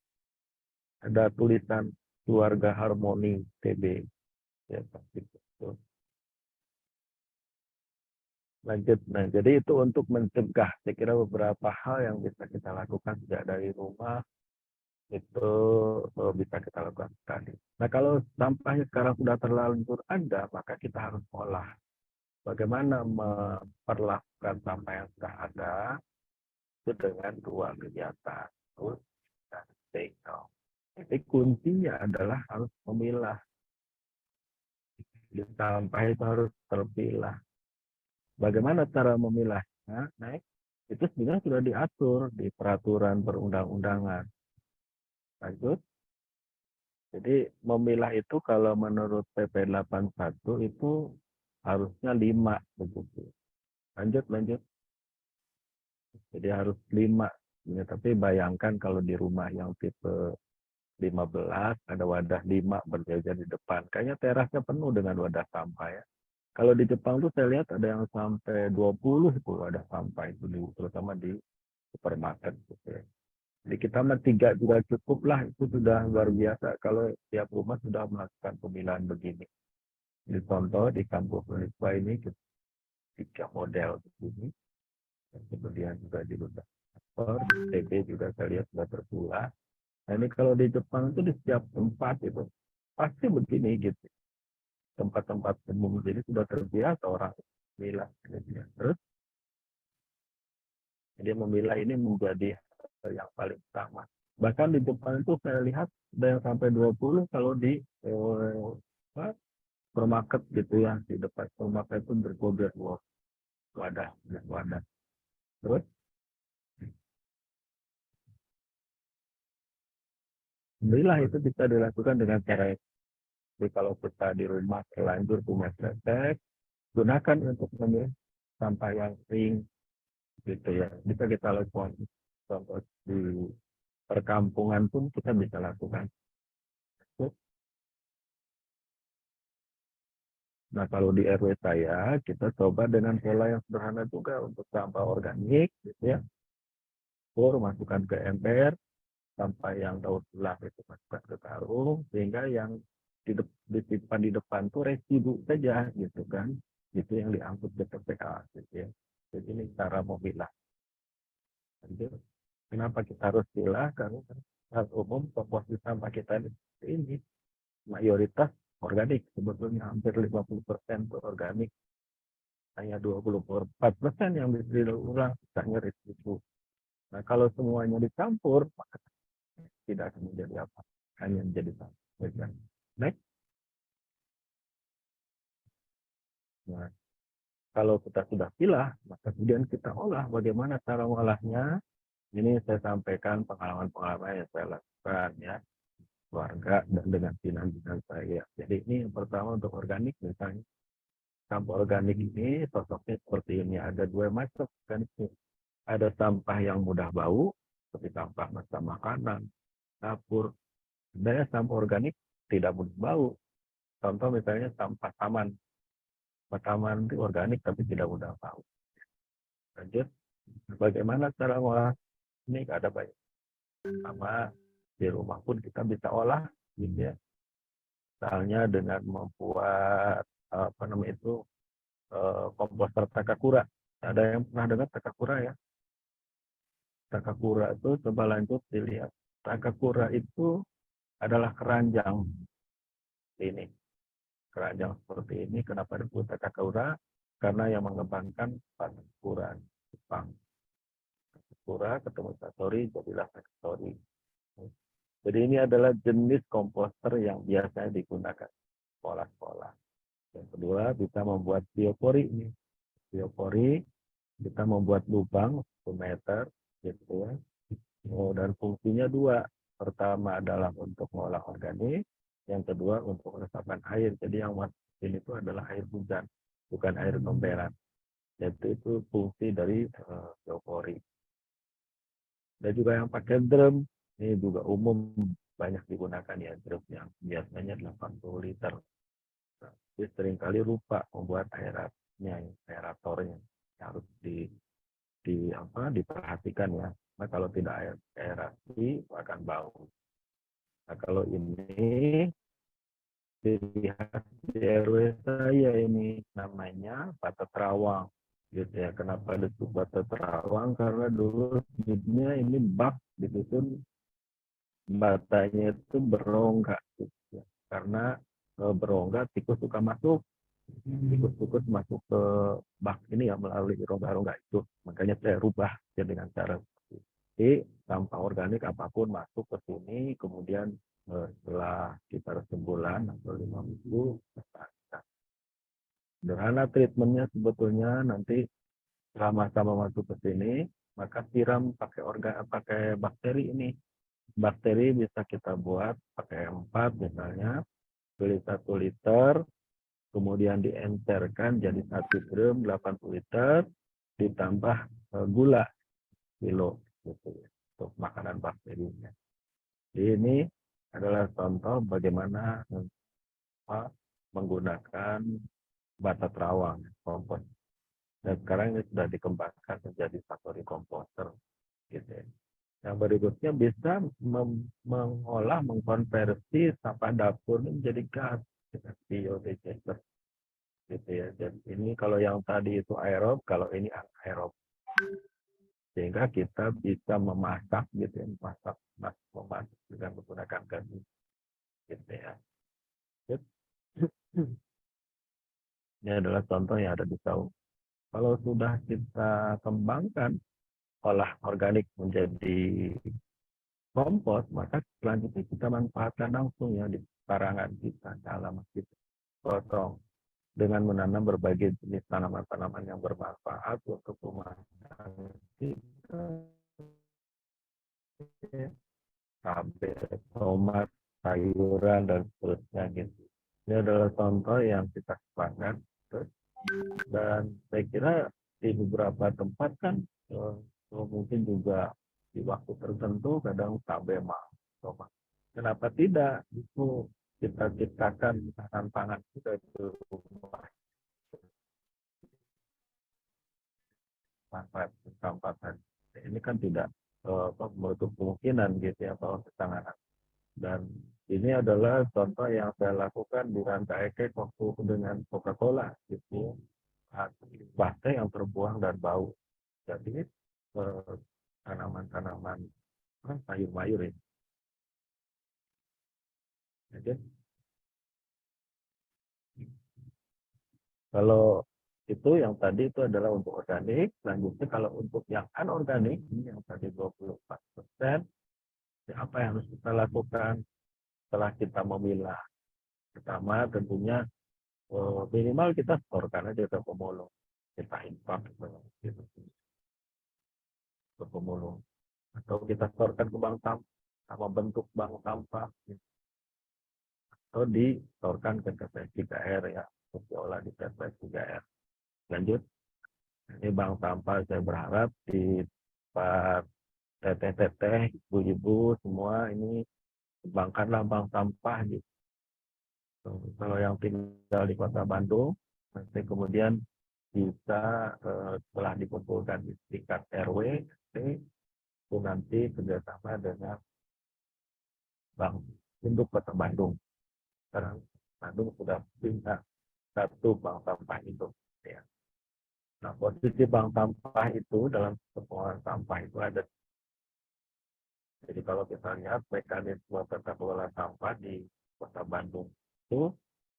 Ada tulisan keluarga harmoni TB ya, plastik itu. Lanjut. Nah, jadi itu untuk mencegah. Saya kira beberapa hal yang bisa kita lakukan sejak dari rumah itu bisa kita lakukan sekali. Nah, kalau sampahnya sekarang sudah terlanjur ada, maka kita harus olah. Bagaimana memperlakukan sampah yang sudah ada itu dengan dua kegiatan. Dan take out. Jadi kuncinya adalah harus memilah. Jadi sampah itu harus terpilah. Bagaimana cara memilahnya? Nah, itu sebenarnya sudah diatur di peraturan perundang-undangan. Lanjut. Jadi memilah itu kalau menurut PP 81 itu harusnya 5 begitu. Lanjut. Jadi harus 5. Ya, tapi bayangkan kalau di rumah yang tipe 15 ada wadah 5 berjajar di depan. Kayaknya terasnya penuh dengan wadah sampah ya. Kalau di Jepang tuh saya lihat ada yang sampai 20 itu wadah sampah itu, terutama di supermarket gitu ya. Jadi kita mah 3 juga cukup lah, itu sudah luar biasa kalau tiap rumah sudah melakukan pemilahan begini. Ini contoh di kampus Uniswa ini 3 model begini. kemudian juga di Duta TB juga saya lihat sudah tertular. Nah ini kalau di Jepang itu di setiap tempat itu pasti begini gitu, tempat-tempat umum, jadi sudah terbiasa orang memilah gitu ya. Terus dia memilah ini menjadi hal yang paling utama. Bahkan di Jepang itu saya lihat ada yang sampai 20 kalau di supermarket gitu ya, di depan supermarket itu berkumpul wadah. Terus memilah itu bisa dilakukan dengan cara jadi kalau kita di rumah terlanjur punya kresek, gunakan untuk memilah sampah yang kering gitu ya. Bisa kita lakukan contoh di perkampungan pun kita bisa lakukan. Nah kalau di RW saya kita coba dengan pola yang sederhana juga untuk sampah organik gitu ya. Masukkan ke ember, sampah yang daur ulang itu masukkan ke karung, sehingga yang disimpan di depan tuh residu saja gitu kan, itu yang diangkut ke TPA gitu ya. Jadi ini cara memilah. Jadi, kenapa kita harus pilah? Karena saat umum komposisi sampah kita ini mayoritas organik, sebetulnya hampir 50% itu organik, hanya 24% yang bisa didaur ulang, sisanya residu. Nah kalau semuanya dicampur maka tidak akan menjadi apa, hanya menjadi sampah. Next. Nah, kalau kita sudah pilah, maka kemudian kita olah. Bagaimana cara mengolahnya? Ini saya sampaikan pengalaman-pengalaman yang saya lakukan ya, keluarga dan dengan binan-binan saya. Jadi ini yang pertama untuk organik misalnya. Sampah organik ini sosoknya seperti ini. Ada dua macam organik. Ada sampah yang mudah bau, seperti sampah makanan, dapur. Ada sampah organik tidak mudah bau. Contoh misalnya sampah taman. Taman itu organik tapi tidak mudah bau. Lanjut, bagaimana cara mengolah ini? Ada banyak. Sama di rumah pun kita bisa olah, gitu ya. Misalnya dengan membuat komposter Takakura. Ada yang pernah dengar Takakura ya? Takakura itu coba lanjut dilihat. Takakura itu adalah keranjang ini. Keranjang seperti ini. Kenapa disebut Takakura? Karena yang mengembangkan Takakura Jepang. Takakura ketemu Satori, jadilah Satori. Jadi ini adalah jenis komposter yang biasanya digunakan sekolah-sekolah. Yang kedua, bisa membuat biopori ini. Biopori, kita membuat lubang 1 meter, gitu ya. Dan fungsinya dua. Pertama adalah untuk mengolah organik. Yang kedua untuk resapan air. Jadi yang masuk ini itu adalah air hujan, bukan air emberan. Jadi itu fungsi dari biopori. Dan juga yang pakai drum, ini juga umum banyak digunakan ya, drum yang biasanya 80 liter. Jadi seringkali lupa membuat aeratornya harus diperhatikan ya. Nah kalau tidak aerasi akan bau. Nah kalau ini dilihat di RW saya ini namanya bata terawang gitu ya. Kenapa disebut bata terawang? Karena dulu sebutnya ini bak disusun batanya itu berongga gitu ya. Karena berongga tikus suka masuk. Tikus-tikus masuk ke bak ini ya melalui rongga-rongga itu. Makanya saya rubah ya dengan cara seperti sampah organik apapun masuk ke sini, kemudian setelah sekitar sebulan atau 5 minggu, sederhana treatmentnya sebetulnya nanti sama-sama masuk ke sini, maka siram pakai bakteri ini. Bakteri bisa kita buat pakai 4 misalnya, beli 1 liter, kemudian diencerkan jadi 1 drum 80 liter, ditambah gula kilo gitu ya, untuk makanan bakterinya. Jadi ini adalah contoh bagaimana menggunakan bata terawang kompos. Dan sekarang ini sudah dikembangkan menjadi factory komposter gitu ya. Yang berikutnya bisa mengolah, mengkonversi sampah dapur ini menjadi gas, biodigester gitu ya. Dan ini kalau yang tadi itu aerob, kalau ini anaerob. sehingga kita bisa memasak gitu ya, memasak dengan menggunakan gas gitu ya. Ini adalah contoh yang ada di Saung. Kalau sudah kita kembangkan olah organik menjadi kompos, maka selanjutnya kita manfaatkan langsung ya di karangan kita, di halaman kita. Potong dengan menanam berbagai jenis tanaman-tanaman yang bermanfaat untuk pemanfaatan kita, cabai, tomat, sayuran, dan seterusnya gitu. Ini adalah contoh yang kita sepakat, dan saya kira di beberapa tempat kan mungkin juga di waktu tertentu kadang cabai mahal, tomat. Kenapa tidak? Itu kita ciptakan ketahanan pangan kita itu manfaat. Ini kan tidak menutup kemungkinan gitu ya bahwa ketanganan. Dan ini adalah contoh yang saya lakukan di Ranca Ekek waktu dengan Coca-Cola gitu. Baterai yang terbuang dan bau. Jadi tanaman-tanaman sayur-mayur ini. Jadi, kalau itu yang tadi itu adalah untuk organik. Selanjutnya kalau untuk yang anorganik, ini yang tadi 24%, ya apa yang harus kita lakukan setelah kita memilah? Pertama tentunya minimal kita storkan aja ke pemulung. Kita infak gitu, ke pemulung. Atau kita storkan ke bank sampah sama bentuk bank sampah. Gitu. Atau distorkan ke TPS 3R ya, untuk diolah di TPS 3R. Lanjut, ini bank sampah saya berharap di tempat teteh-teteh, ibu-ibu semua ini kembangkanlah bank sampah gitu. Kalau yang tinggal di Kota Bandung, nanti kemudian bisa setelah dikumpulkan di tingkat RW, itu nanti kerjasama dengan Bank Induk Kota Bandung. Sekarang Bandung sudah punya satu bank sampah itu. Ya. Nah, posisi bank sampah itu dalam pengolahan sampah itu ada. Jadi kalau kita lihat mekanisme tata kelola sampah di Kota Bandung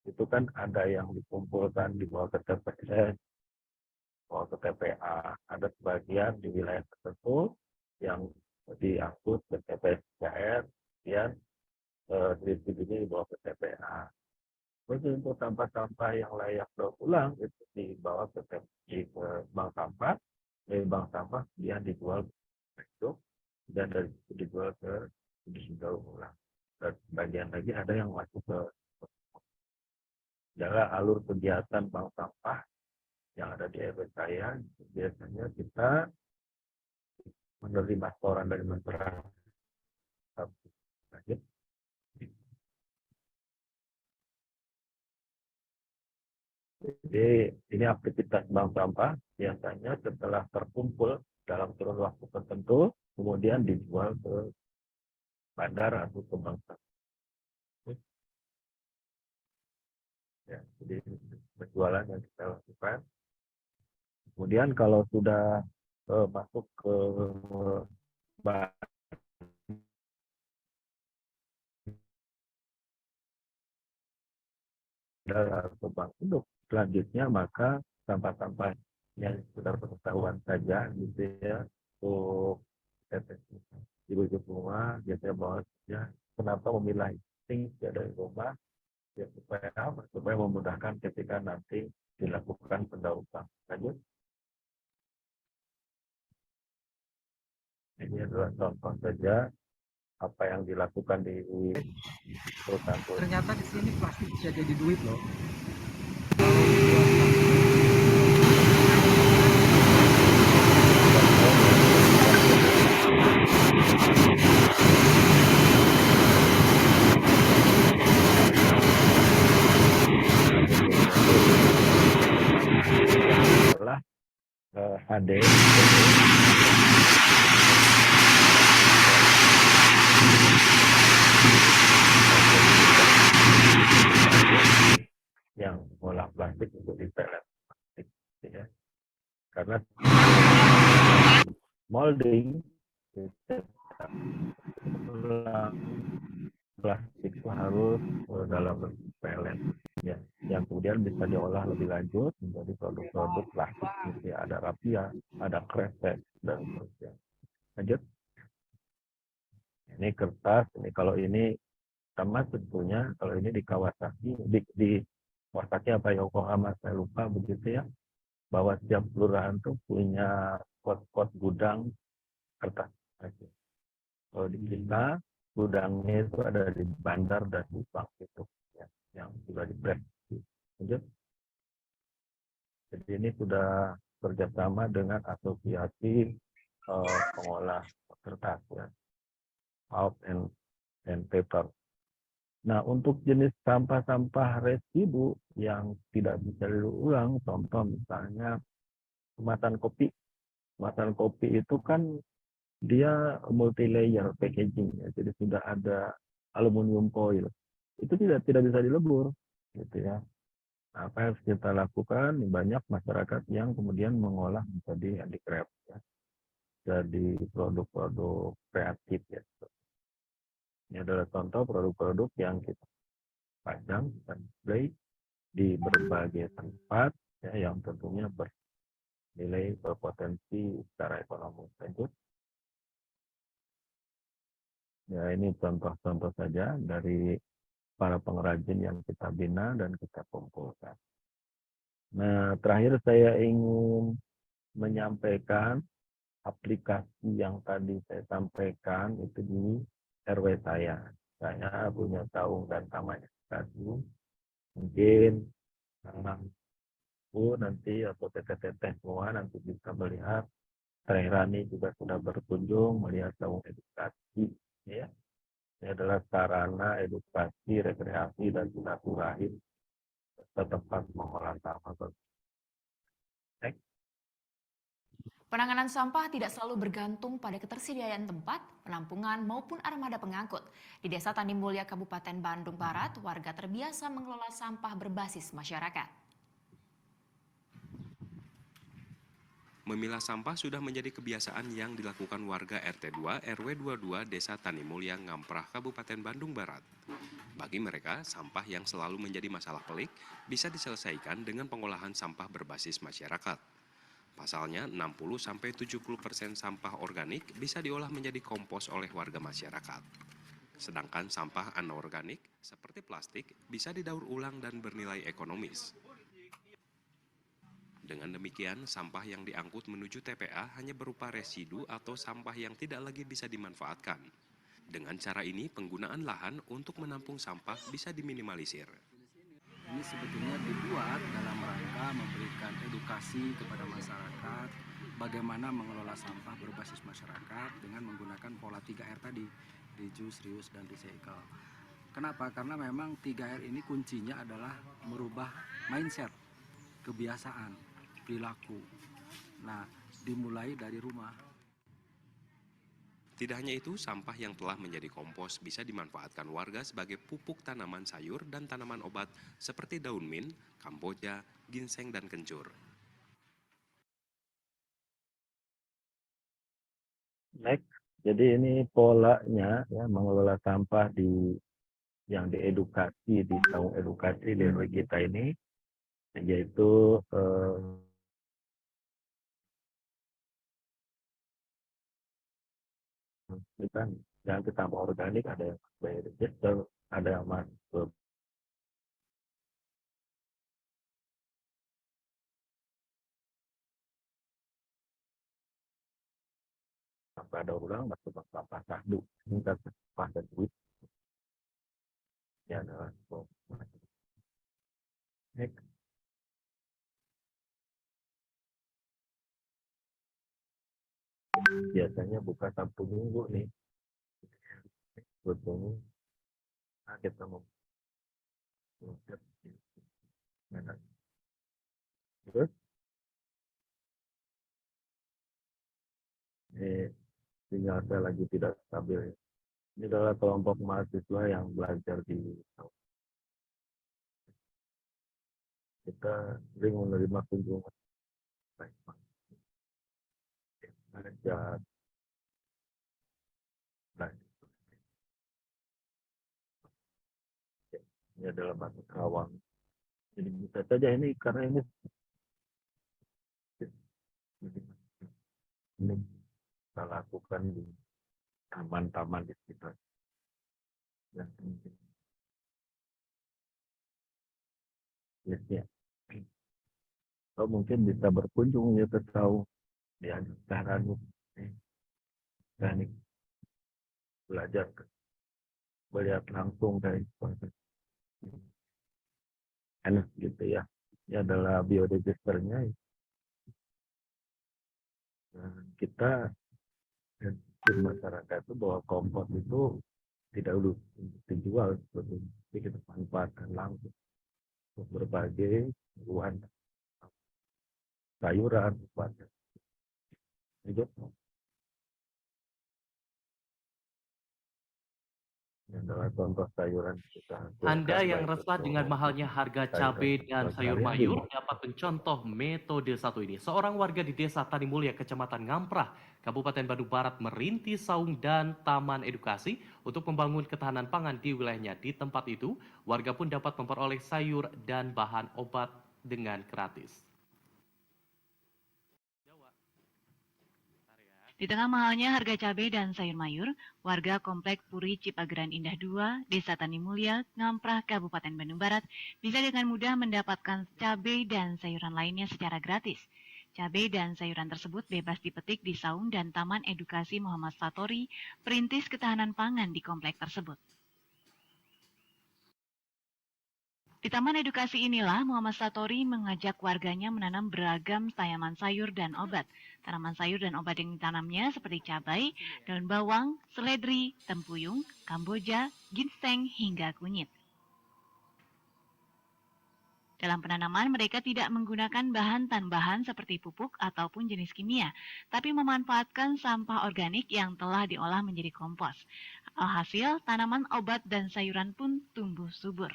itu kan ada yang dikumpulkan di bawah ke TPS, bawah ke TPA, ada sebagian di wilayah tertentu yang diangkut ke TPS 3R, kemudian distribusi di bawah ke TPA. Terus untuk sampah-sampah yang layak daur ulang itu dibawa ke bank sampah, dari bank sampah kemudian dijual ke dan dari situ dijual ke industri daur ulang. Dan bagian lagi ada yang masuk ke adalah alur kegiatan bank sampah yang ada di RW saya. Biasanya kita menerima setoran dari masyarakat. Jadi ini aktivitas bank sampah biasanya setelah terkumpul dalam kurun waktu tertentu, kemudian dijual ke bandar atau ke bank sampah. Ya, jadi penjualan yang kita lakukan. Kemudian kalau sudah masuk ke bandar atau bank induk, selanjutnya maka sampah-sampah yang sudah pengetahuan saja gitu ya, untuk ibu-ibu rumah biasanya bawa saja. Kenapa memilah ini dari rumah? Ya, supaya memudahkan ketika nanti dilakukan pendautan. Lanjut. Ini adalah contoh saja apa yang dilakukan di perusahaan. Ternyata di sini plastik bisa jadi duit loh. Adalah HD yang olah plastik untuk di plastik ya. Karena molding, dicetak ulang, plastik itu harus dalam bentuk pelet, ya, yang kemudian bisa diolah lebih lanjut menjadi produk-produk plastik seperti ada rapia, ada kresek, dan seterusnya. Lanjut. Ini kertas, ini kalau ini sama tentunya kalau ini di Kawasaki, di Kawasaki apa Yokohama saya lupa begitu ya, bahwa setiap kelurahan tuh punya pot-pot gudang kertas. Kalau di kita gudangnya itu ada di Bandar dan Subang gitu, ya, yang sudah di-brand. Lanjut. Jadi ini sudah kerjasama dengan asosiasi pengolah kertas, ya, pulp and paper. Nah, untuk jenis sampah-sampah residu yang tidak bisa diulang, contoh misalnya kemasan kopi. Kemasan kopi itu kan dia multi layer packaging, ya, jadi sudah ada aluminium foil. Itu tidak bisa dilebur, gitu ya. Nah, apa yang harus kita lakukan? Banyak masyarakat yang kemudian mengolah menjadi handicraft, ya, jadi produk-produk kreatif, ya. Ini adalah contoh produk-produk yang kita pajang dan display di berbagai tempat, ya, yang tentunya bernilai berpotensi secara ekonomi. Lanjut. Ya, ini contoh-contoh saja dari para pengrajin yang kita bina dan kita kumpulkan. Nah, terakhir saya ingin menyampaikan aplikasi yang tadi saya sampaikan itu di RW saya. Saya punya saung dan tamannya tadi. Mungkin nanti atau teteh-teteh semua nanti bisa melihat. Rani juga sudah berkunjung melihat saung edukasi. Ya. Ini adalah sarana edukasi, rekreasi, dan silaturahim setempat mengolah sampah. Penanganan sampah tidak selalu bergantung pada ketersediaan tempat, penampungan, maupun armada pengangkut. Di Desa Tanimulya, Kabupaten Bandung Barat, warga terbiasa mengelola sampah berbasis masyarakat. Memilah sampah sudah menjadi kebiasaan yang dilakukan warga RT 2 RW 22 Desa Tanimulya, Ngamprah, Kabupaten Bandung Barat. Bagi mereka, sampah yang selalu menjadi masalah pelik bisa diselesaikan dengan pengolahan sampah berbasis masyarakat. Pasalnya, 60-70% sampah organik bisa diolah menjadi kompos oleh warga masyarakat. Sedangkan sampah anorganik, seperti plastik, bisa didaur ulang dan bernilai ekonomis. Dengan demikian, sampah yang diangkut menuju TPA hanya berupa residu atau sampah yang tidak lagi bisa dimanfaatkan. Dengan cara ini, penggunaan lahan untuk menampung sampah bisa diminimalisir. Ini sebetulnya dibuat dalam rangka memberikan edukasi kepada masyarakat bagaimana mengelola sampah berbasis masyarakat dengan menggunakan pola 3R tadi, reduce, reuse, dan recycle. Kenapa? Karena memang 3R ini kuncinya adalah merubah mindset, kebiasaan, perilaku. Nah, dimulai dari rumah. Tidak hanya itu, sampah yang telah menjadi kompos bisa dimanfaatkan warga sebagai pupuk tanaman sayur dan tanaman obat seperti daun mint, kamboja, ginseng, dan kencur. Next, jadi ini polanya, ya, mengelola sampah yang diedukasi di saung edukasi di RW kita ini, yaitu kan yang kita mau organik, ada yang by register, ada yang masuk sampah daur ulang, masuk sampah sahdu, tingkat sampah dan duit. Ya, adalah next. Biasanya buka Sabtu Minggu nih. Betul. Nah, kita mau terus sinyal saya lagi tidak stabil. Ini adalah kelompok mahasiswa yang belajar di kita sering menerima kunjungan. Ada. Nah, ini adalah Batu Kawang. Jadi bisa saja ini karena ini kita lakukan di taman-taman di sekitar. Dan ya. Atau mungkin bisa berkunjung ya ke tahu di sekarang teknik belajar melihat langsung dari proses enak gitu ya. Ini adalah biodiversitasnya. Kita di masyarakat itu bahwa kompos itu tidak dulu dijual, tapi kita manfaatkan langsung untuk berbagai buah sayuran pada hidup. Ini adalah contoh sayuran kita. Anda yang resah dengan mahalnya harga cabai dan sayur mayur dapat mencontoh metode satu ini. Seorang warga di Desa Tanimulya, Kecamatan Ngamprah, Kabupaten Bandung Barat merintis saung dan taman edukasi untuk membangun ketahanan pangan di wilayahnya. Di tempat itu, warga pun dapat memperoleh sayur dan bahan obat dengan gratis. Di tengah mahalnya harga cabai dan sayur mayur, warga Komplek Puri Cipageran Indah 2, Desa Tanimulya, Ngamprah, Kabupaten Bandung Barat, bisa dengan mudah mendapatkan cabai dan sayuran lainnya secara gratis. Cabai dan sayuran tersebut bebas dipetik di saung dan Taman Edukasi Muhammad Satori, perintis ketahanan pangan di komplek tersebut. Di Taman Edukasi inilah Muhammad Satori mengajak warganya menanam beragam tanaman sayur dan obat. Tanaman sayur dan obat yang ditanamnya seperti cabai, daun bawang, seledri, tempuyung, kamboja, ginseng, hingga kunyit. Dalam penanaman, mereka tidak menggunakan bahan tambahan seperti pupuk ataupun jenis kimia, tapi memanfaatkan sampah organik yang telah diolah menjadi kompos. Alhasil, tanaman obat dan sayuran pun tumbuh subur.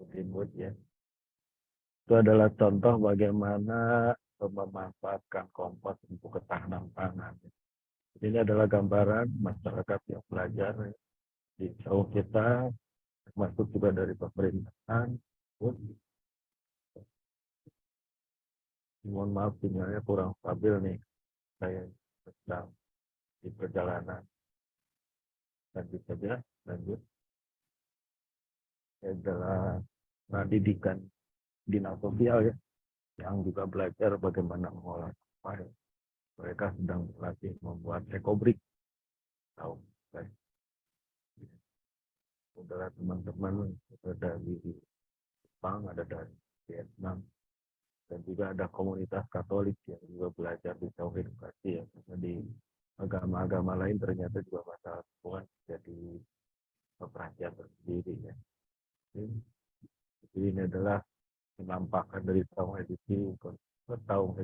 Ribut ya. Itu adalah contoh bagaimana memanfaatkan kompos untuk ketahanan pangan. Ini adalah gambaran masyarakat yang belajar di jauh kita, termasuk juga dari pemerintahan. Mohon maaf sinyalnya kurang stabil nih. Saya sedang di perjalanan. Lanjut saja, lanjut. Adalah didikan dinas sosial ya, yang juga belajar bagaimana mengolah sampah. Mereka sedang berlatih membuat ekobrik. Tahu, guys. Saudara teman-teman ada di Jepang, ada dari Vietnam, dan juga ada komunitas Katolik yang juga belajar di jauh edukasi ya. Karena di agama-agama lain ternyata juga masalah lingkungan jadi perhatian tersendiri ya. Jadi ini adalah penampakan dari tahun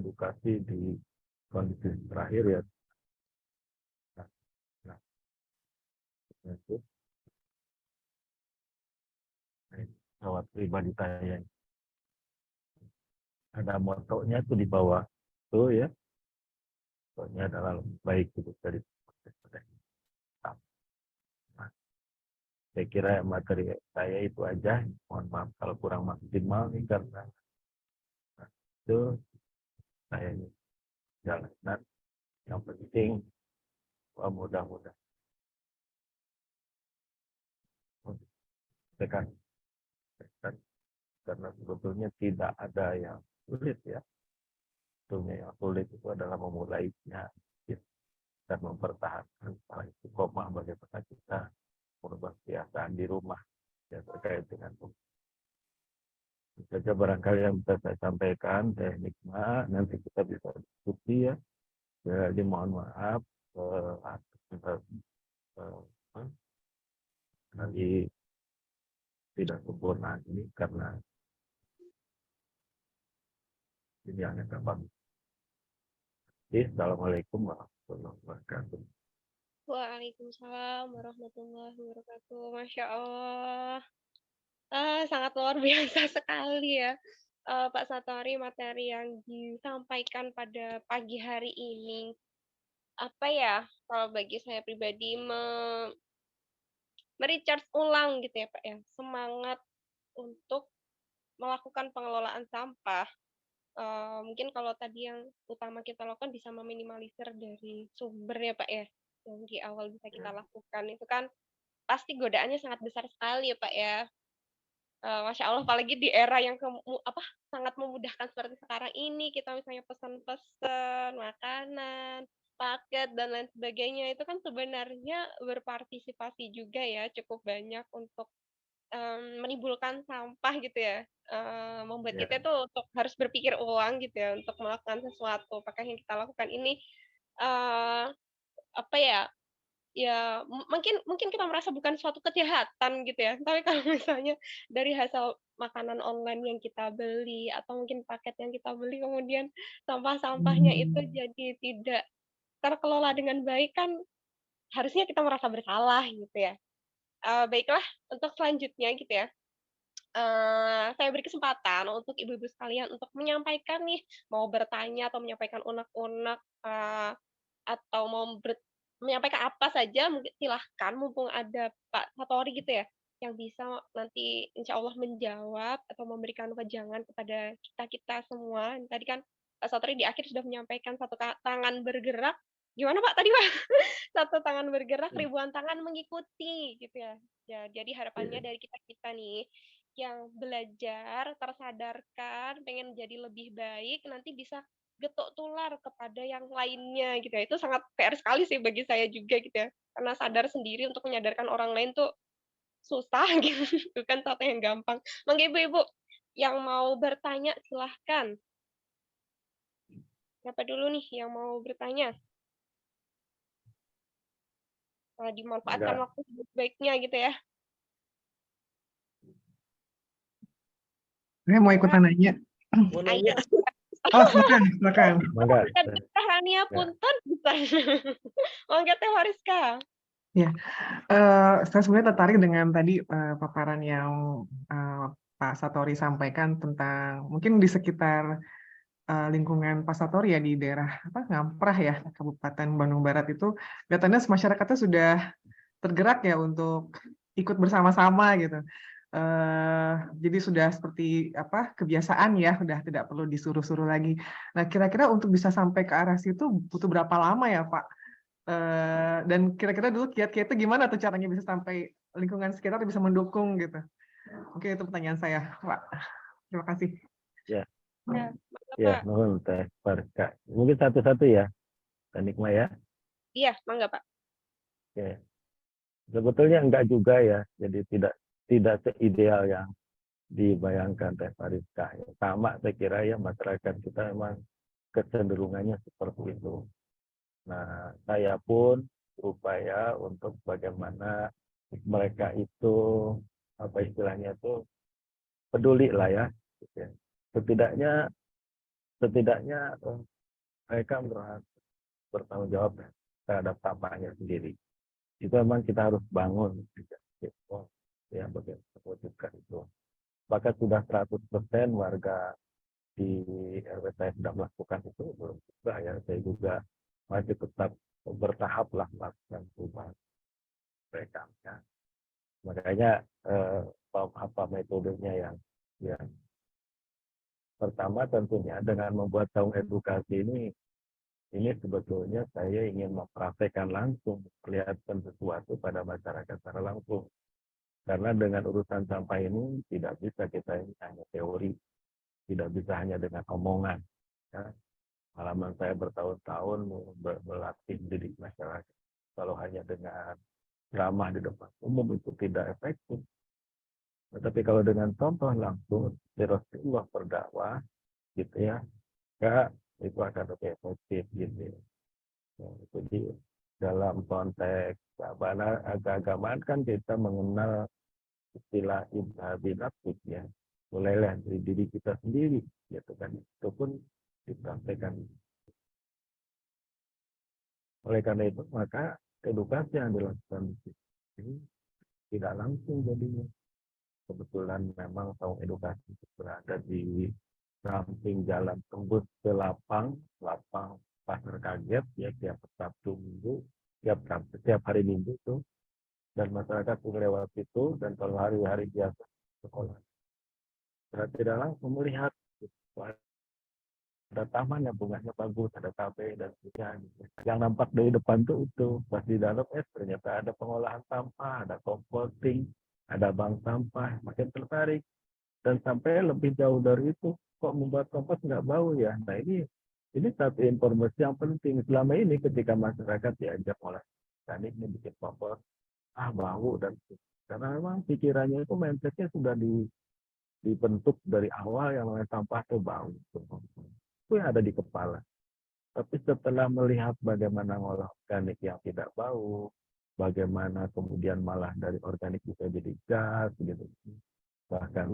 edukasi di kondisi terakhir ya. Itu pesawat pribadi saya. Ada motonya tuh di bawah tuh ya. Motonya adalah lebih baik hidup dari saya kira materi saya itu aja. Mohon maaf kalau kurang maksimal nih karena itu saya jalanan. Yang penting mudah-mudahan tekan karena sebetulnya tidak ada yang sulit ya. Sebetulnya yang sulit itu adalah memulainya dan mempertahankan hal itu bagaimana kita merubah kebiasaan di rumah ya terkait dengan itu saja barangkali yang bisa saya sampaikan tekniknya, nanti kita bisa diskusi ya. Jadi mohon maaf kali tidak sempurna ini karena ini hanya gampang. Assalamualaikum warahmatullahi wabarakatuh. Waalaikumsalam warahmatullahi wabarakatuh. Masya Allah. Sangat luar biasa sekali ya, Pak Satori, materi yang disampaikan pada pagi hari ini. Apa ya, kalau bagi saya pribadi me-recharge ulang gitu ya Pak ya, semangat untuk melakukan pengelolaan sampah. Mungkin kalau tadi yang utama kita lakukan bisa meminimalisir dari sumber ya Pak ya, yang di awal bisa kita lakukan. Itu kan pasti godaannya sangat besar sekali ya Pak ya. Masya Allah, apalagi di era yang sangat memudahkan seperti sekarang ini, kita misalnya pesan-pesan makanan, paket, dan lain sebagainya, itu kan sebenarnya berpartisipasi juga ya, cukup banyak untuk menimbulkan sampah gitu ya, membuat kita tuh untuk harus berpikir ulang gitu ya, untuk melakukan sesuatu. Apakah yang kita lakukan ini, apa ya, ya, mungkin kita merasa bukan suatu kejahatan gitu ya, tapi kalau misalnya dari hasil makanan online yang kita beli atau mungkin paket yang kita beli, kemudian sampah-sampahnya itu jadi tidak terkelola dengan baik kan harusnya kita merasa bersalah gitu ya. Baiklah, untuk selanjutnya gitu ya, saya beri kesempatan untuk ibu-ibu sekalian untuk menyampaikan nih, mau bertanya atau menyampaikan unek-unek, atau mau menyampaikan apa saja mungkin silahkan mumpung ada Pak Satori gitu ya, yang bisa nanti insya Allah menjawab atau memberikan wejangan kepada kita-kita semua. Tadi kan Pak Satori di akhir sudah menyampaikan satu tangan bergerak, gimana Pak tadi Pak? Satu tangan bergerak, ribuan tangan mengikuti gitu ya. Ya, jadi harapannya dari kita-kita nih yang belajar, tersadarkan, pengen jadi lebih baik, nanti bisa getok tular kepada yang lainnya gitu ya. Itu sangat PR sekali sih bagi saya juga gitu ya. Karena sadar sendiri untuk menyadarkan orang lain tuh susah gitu, bukan sesuatu yang gampang. Mangga ibu-ibu yang mau bertanya silahkan. Siapa dulu nih yang mau bertanya? Dimanfaatkan waktu sebaik-baiknya gitu ya. Saya mau ikutan nanya. Ayo. Oh, silakan. Mangga. Rania punten bisa. Mangga Teh Wariska. Ya, saya sebenarnya tertarik dengan tadi paparan yang Pak Satori sampaikan tentang mungkin di sekitar lingkungan Pak Satori ya di daerah Ngamprah ya Kabupaten Bandung Barat itu kelihatannya masyarakatnya sudah tergerak ya untuk ikut bersama-sama gitu. Jadi sudah seperti kebiasaan ya, udah tidak perlu disuruh-suruh lagi. Nah, kira-kira untuk bisa sampai ke arah situ butuh berapa lama ya Pak? Dan kira-kira dulu kiat-kiat itu gimana tuh caranya bisa sampai lingkungan sekitar bisa mendukung gitu? Oke, itu pertanyaan saya, Pak. Terima kasih. Ya, nuhun Teh Wariska. Mungkin satu-satu ya, Teh Nikma ya. Iya, mangga Pak. Oke. Sebetulnya enggak juga ya, jadi tidak seideal yang dibayangkan Teh Wariska. Sama saya kira ya masyarakat kita memang kecenderungannya seperti itu. Nah, saya pun berupaya untuk bagaimana mereka itu apa istilahnya itu peduli lah ya. Setidaknya mereka bertanggung jawab terhadap sampahnya sendiri. Itu memang kita harus bangun ya bagaimana mewujudkan itu. Bahkan sudah 100% warga di RW saya sudah melakukan itu, belum juga ya. Saya juga masih tetap bertahap lah melakukan perubahan mereka. Ya. Makanya apa metodenya yang pertama tentunya dengan membuat saung edukasi ini sebetulnya saya ingin mempraktekkan langsung, perlihatkan sesuatu pada masyarakat secara langsung. Karena dengan urusan sampah ini tidak bisa kita ini hanya teori, tidak bisa hanya dengan omongan. Ya. Pengalaman saya bertahun-tahun melatih didik masyarakat. Kalau hanya dengan ceramah di depan umum itu tidak efektif. Tetapi kalau dengan contoh langsung, Rasulullah berdakwah, gitu ya, itu akan lebih efektif gitu. Ya, jadi dalam konteks keagamaan kan kita mengenal istilah ibadah ya, mulailah dari diri kita sendiri, gitu kan. Itu pun dipraktekkan. Oleh karena itu maka edukasi yang dilakukan di sini tidak langsung jadinya. Kebetulan memang saung edukasi itu berada di samping jalan tembus ke lapang pasar kaget ya tiap Sabtu Minggu, setiap hari Minggu tuh, dan masyarakat lewat itu, dan kalau hari-hari biasa sekolah tidak langsung melihat ada taman yang bunganya bagus, ada kafe dan sebagainya. Yang nampak dari depan tuh itu, pas di dalam ternyata ada pengolahan sampah, ada composting, ada bank sampah, makin tertarik. Dan sampai lebih jauh dari itu, kok membuat kompos nggak bau ya? Nah ini satu informasi yang penting. Selama ini ketika masyarakat diajak olah organik ini bikin kompos, bau dan karena memang pikirannya itu mindsetnya sudah dibentuk dari awal yang namanya sampah itu bau. Itu yang ada di kepala. Tapi setelah melihat bagaimana ngolah organik yang tidak bau, bagaimana kemudian malah dari organik bisa jadi gas, gitu, bahkan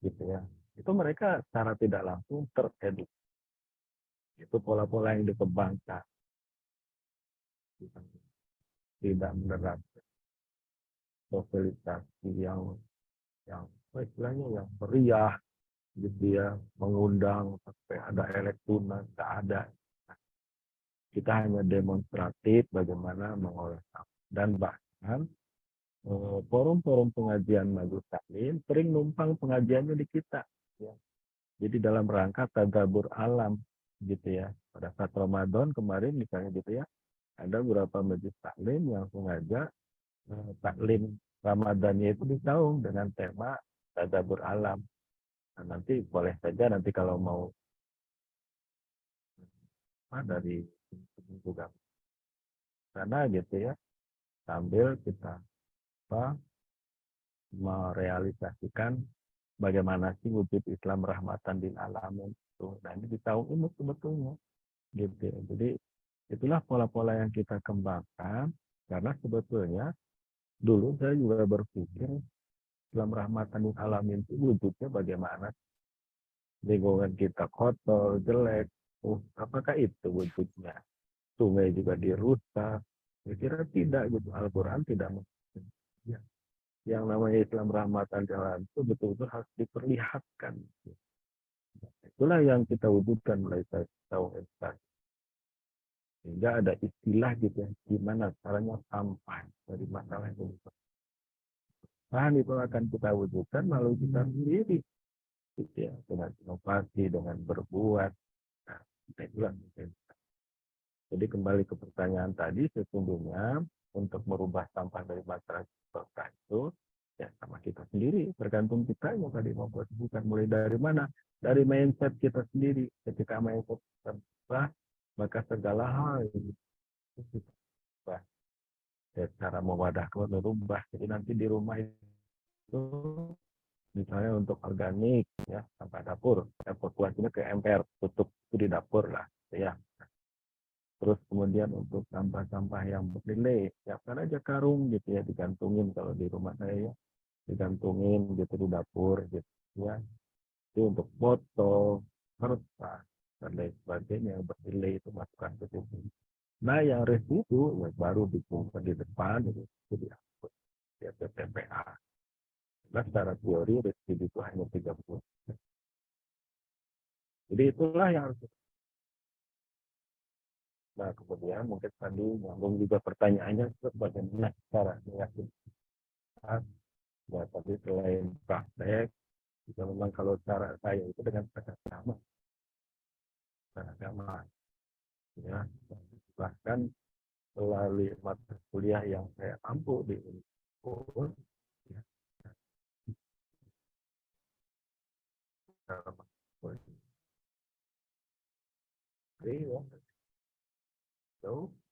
gitu ya, itu mereka secara tidak langsung teredukasi. Itu pola-pola yang dikembangkan, tidak menerapkan sosialisasi yang istilahnya yang meriah, gitu ya, mengundang sampai ada elektronik, nggak ada. Kita hanya demonstratif bagaimana mengolah sampah, dan bahkan forum-forum pengajian majelis taklim sering numpang pengajiannya di kita, ya. Jadi dalam rangka tadabbur alam, gitu ya. Pada saat Ramadan kemarin misalnya gitu ya, ada beberapa majelis taklim yang sengaja taklim Ramadannya itu disaung dengan tema tadabbur alam. Nah, nanti boleh saja nanti kalau mau dari juga karena gitu ya, sambil kita merealisasikan bagaimana sih wujud Islam rahmatan lil alamin itu. Nah ini ditahu ini sebetulnya gitu ya. Jadi itulah pola-pola yang kita kembangkan, karena sebetulnya dulu saya juga berpikir Islam rahmatan lil alamin itu wujudnya bagaimana, lingkungan kita kotor, jelek, apakah itu wujudnya? Sungai juga dirusak. Saya kira tidak gitu. Al-Quran tidak mungkin. Ya. Yang namanya Islam rahmatan lil alamin itu betul-betul harus diperlihatkan. Itulah yang kita wujudkan mulai tahun edukasi. Sehingga ada istilah gitu ya, gimana caranya sampai dari masalah itu. Bahan itu akan kita wujudkan melalui kita sendiri, gitu ya, dengan inovasi, dengan berbuat. Nah, itulah mungkin. Jadi kembali ke pertanyaan tadi, sesungguhnya untuk merubah sampah dari masyarakat itu ya sama kita sendiri, tergantung kita yang tadi membuat bukan mulai dari mana, dari mindset kita sendiri. Ketika mindset kita berubah, maka segala hal itu berubah. Ya, cara mewadahkan berubah. Jadi nanti di rumah itu misalnya untuk organik ya, sampah dapur, evakuasinya ke emper, tutup itu di dapur lah ya. Terus kemudian untuk sampah-sampah yang bernilai, siapkan aja karung gitu ya, digantungin kalau di rumah saya ya, digantungin gitu di dapur gitu ya. Itu untuk botol, kertas dan lain sebagainya yang bernilai itu masukkan ke situ. Nah yang residu ya baru dikumpulkan di depan itu diangkut di TPA. Nah secara teori residu itu hanya 30%. Jadi itulah yang harus. Nah kemudian mungkin tadi nyambung juga pertanyaannya bagaimana cara meyakinkan. Ya tadi selain praktek, juga memang kalau cara saya itu dengan agama, ya, bahkan melalui mata kuliah yang saya ampu di Unpul, ya,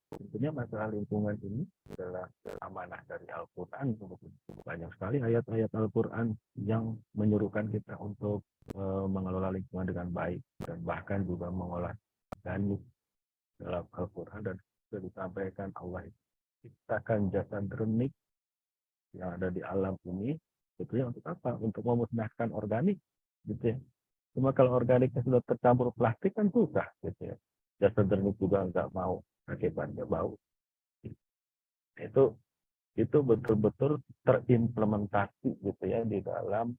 tentunya masalah lingkungan ini adalah amanah dari Al-Quran. Banyak sekali ayat-ayat Al-Quran yang menyuruhkan kita untuk mengelola lingkungan dengan baik, dan bahkan juga mengolah organik dalam Al-Quran. Dan sudah disampaikan Allah ciptakan jasad renik yang ada di alam ini sebetulnya untuk apa? Untuk memusnahkan organik gitu ya. Cuma kalau organiknya sudah tercampur plastik kan susah gitu ya. jasa dernik juga nggak mau akibatnya bau. Itu betul-betul terimplementasi gitu ya di dalam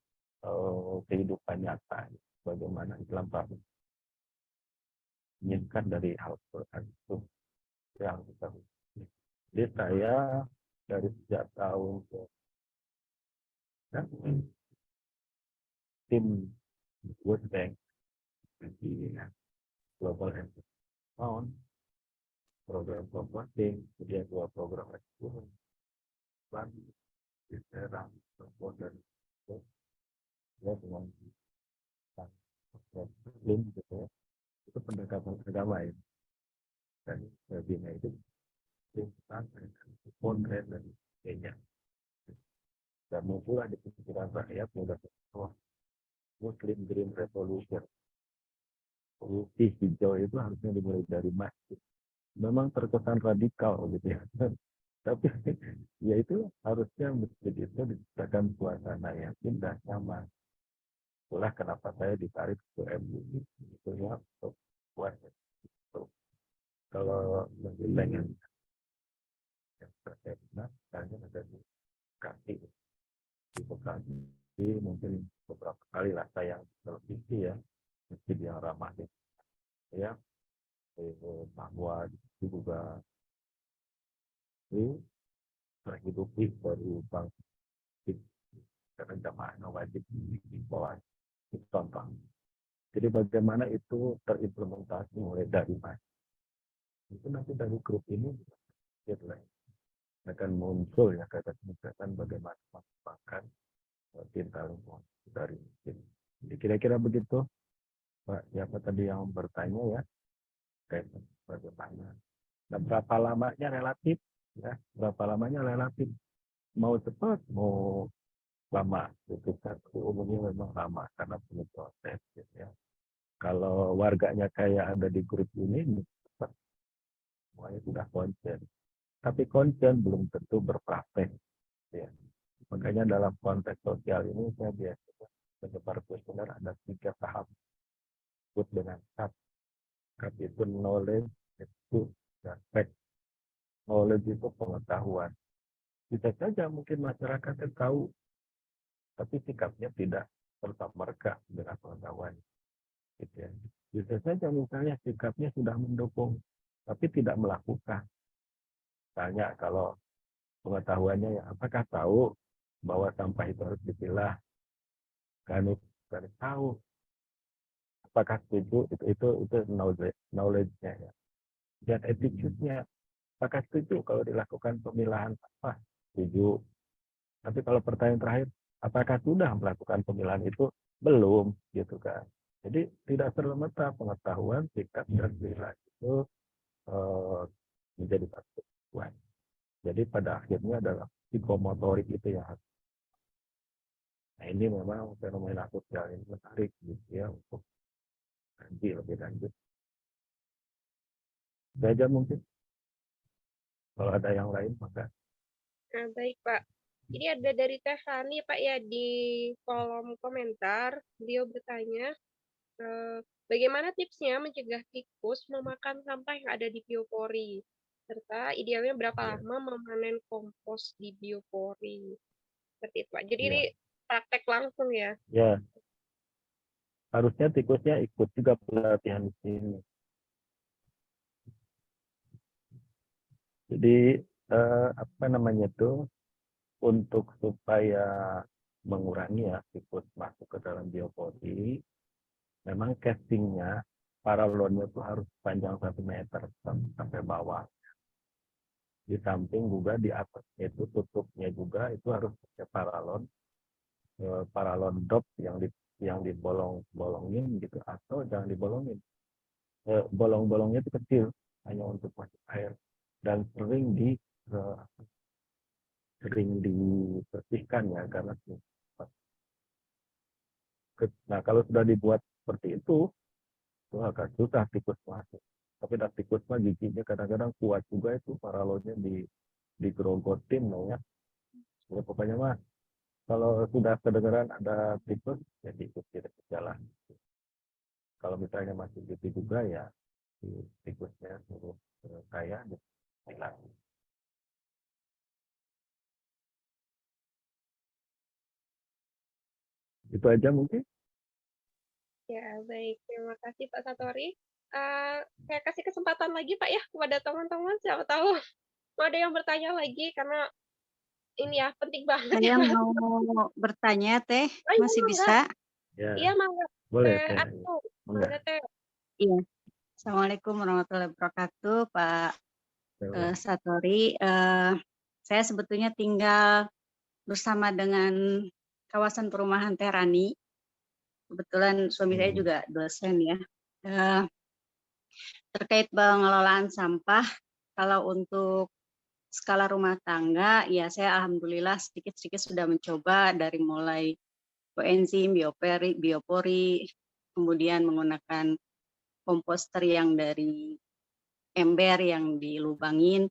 kehidupan nyata. Bagaimana Islam menginginkan dari Al-Quran itu yang kita. Jadi saya dari sejak tahun tim World Bank di Global Environment program composting, kemudian 2 program ekspor, di daerah dan ya dengan muslim gitu ya, itu pendekatan agama ya, dan bina itu potret dan sebagainya, dan muncullah di pikiran rakyat mudah Muslim Green Revolution. Revolusi hijau itu harusnya dimulai dari masjid. Memang terkesan radikal gitu ya. Tapi ya itu harusnya masjid itu diciptakan suasana yang indah, nyaman. Itulah kenapa saya ditarik ke MUI itu ya, untuk buat itu. Kalau lebih pengen yang terkena, misalnya ada di Bekasi mungkin beberapa kali lah tayang televisi ya, masjid yang ramah ya, bahwa itu juga terhidupi dari bangsa karena jamaah wajib di bawah itu contoh. Jadi bagaimana itu terimplementasi mulai dari mana? Itu nanti dari grup ini akan muncul ya kata-kata bagaimana mengembangkan cinta lingkungan dari sini. Jadi kira-kira begitu Pak, siapa tadi yang bertanya ya, kayak bagaimana? Nah, berapa lamanya relatif? Ya, berapa lamanya relatif? Mau cepat, mau lama? Itu kan umumnya memang lama karena perlu proses. Gitu ya. Kalau warganya kayak ada di grup ini, cepat. Semuanya sudah konsen. Tapi konsen belum tentu berpraktek. Ya. Makanya dalam konteks sosial ini saya biasanya menyebar kuesioner ada 3 tahap. Disebut dengan CAP. CAP itu knowledge, itu dan fact. Knowledge itu pengetahuan. Bisa saja mungkin masyarakat tahu, tapi sikapnya tidak serta-merta dengan pengetahuan. Gitu ya. Bisa saja misalnya sikapnya sudah mendukung, tapi tidak melakukan. Misalnya kalau pengetahuannya ya, apakah tahu bahwa sampah itu harus dipilah? Kan tahu. Apakah setuju? Itu knowledge-nya ya. Dan attitude-nya, apakah setuju kalau dilakukan pemilahan sampah? Setuju. Tapi kalau pertanyaan terakhir, apakah sudah melakukan pemilahan itu? Belum, gitu kan. Jadi tidak serta-merta pengetahuan, sikap, dan perilaku itu menjadi satu kesatuan. Jadi pada akhirnya adalah psikomotorik itu yang harus. Nah ini memang fenomena sosial ini menarik gitu ya untuk kaji lebih lanjut. Saja mungkin. Kalau ada yang lain maka. Nah, baik Pak. Ini ada dari Teh Hani Pak ya di kolom komentar. Beliau bertanya, bagaimana tipsnya mencegah tikus memakan sampah yang ada di biopori? Serta idealnya berapa lama memanen kompos di biopori? Seperti itu Pak. Jadi ini praktek langsung ya? Ya. Harusnya tikusnya ikut juga pelatihan di sini. Jadi apa namanya itu untuk supaya mengurangi ya tikus masuk ke dalam biopori, memang castingnya paralonnya itu harus panjang 1 meter sampai bawah. Di samping juga di atasnya itu tutupnya juga itu harus pakai paralon dop yang dibolongin gitu, atau jangan dibolongin. Bolong-bolongnya itu kecil hanya untuk masuk air dan sering dibersihkan ya karena nah kalau sudah dibuat seperti itu agak susah tikus masuk. Tapi tikus mah giginya kadang-kadang kuat juga itu paralonnya digerogotin ya. Ya pokoknya mah kalau sudah kedengeran ada tikus ya tikus tidak berjalan. Kalau misalnya masih gitu juga ya tikusnya suruh saya hilang. Itu aja mungkin. Ya, baik. Terima kasih Pak Satori. Saya kasih kesempatan lagi Pak ya kepada teman-teman. Siapa tahu mau ada yang bertanya lagi karena ini ya penting banget Saya ya. mau bertanya, Teh. Oh iya, Masih mangga. bisa? Ya, Iya, mangga. boleh Teh Teh. Atu. Mangga. Mangga Teh. Iya. Assalamualaikum warahmatullahi wabarakatuh, Pak Satori. Saya sebetulnya tinggal bersama dengan kawasan perumahan Terani. Kebetulan suami saya juga dosen ya. Terkait pengelolaan sampah, kalau untuk skala rumah tangga, ya saya alhamdulillah sedikit-sedikit sudah mencoba dari mulai koenzim, biopori, kemudian menggunakan komposter yang dari ember yang dilubangin.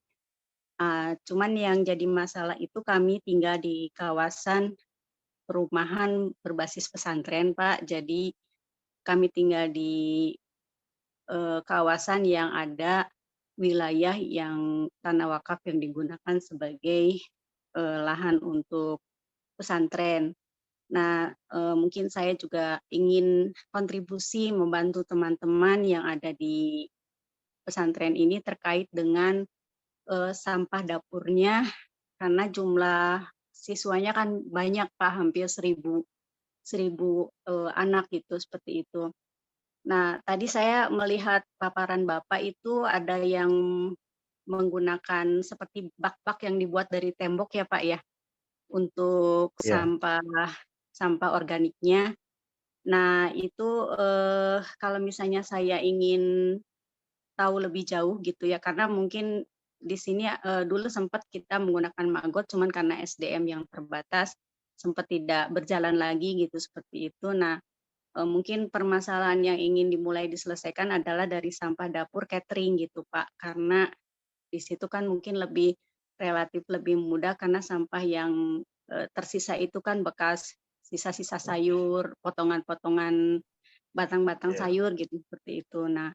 Cuman yang jadi masalah itu kami tinggal di kawasan perumahan berbasis pesantren, Pak. Jadi kami tinggal di kawasan yang ada wilayah yang tanah wakaf yang digunakan sebagai lahan untuk pesantren. Nah, mungkin saya juga ingin kontribusi membantu teman-teman yang ada di pesantren ini terkait dengan sampah dapurnya, karena jumlah siswanya kan banyak Pak, hampir 1.000 anak gitu, seperti itu. Nah, tadi saya melihat paparan Bapak itu ada yang menggunakan seperti bak-bak yang dibuat dari tembok ya Pak ya, untuk sampah organiknya. Nah, itu kalau misalnya saya ingin tahu lebih jauh gitu ya, karena mungkin di sini dulu sempat kita menggunakan maggot, cuman karena SDM yang terbatas, sempat tidak berjalan lagi gitu, seperti itu. Nah, mungkin permasalahan yang ingin dimulai diselesaikan adalah dari sampah dapur catering gitu Pak, karena di situ kan mungkin relatif lebih mudah karena sampah yang tersisa itu kan bekas sisa-sisa sayur, potongan-potongan batang-batang sayur gitu, seperti itu. Nah,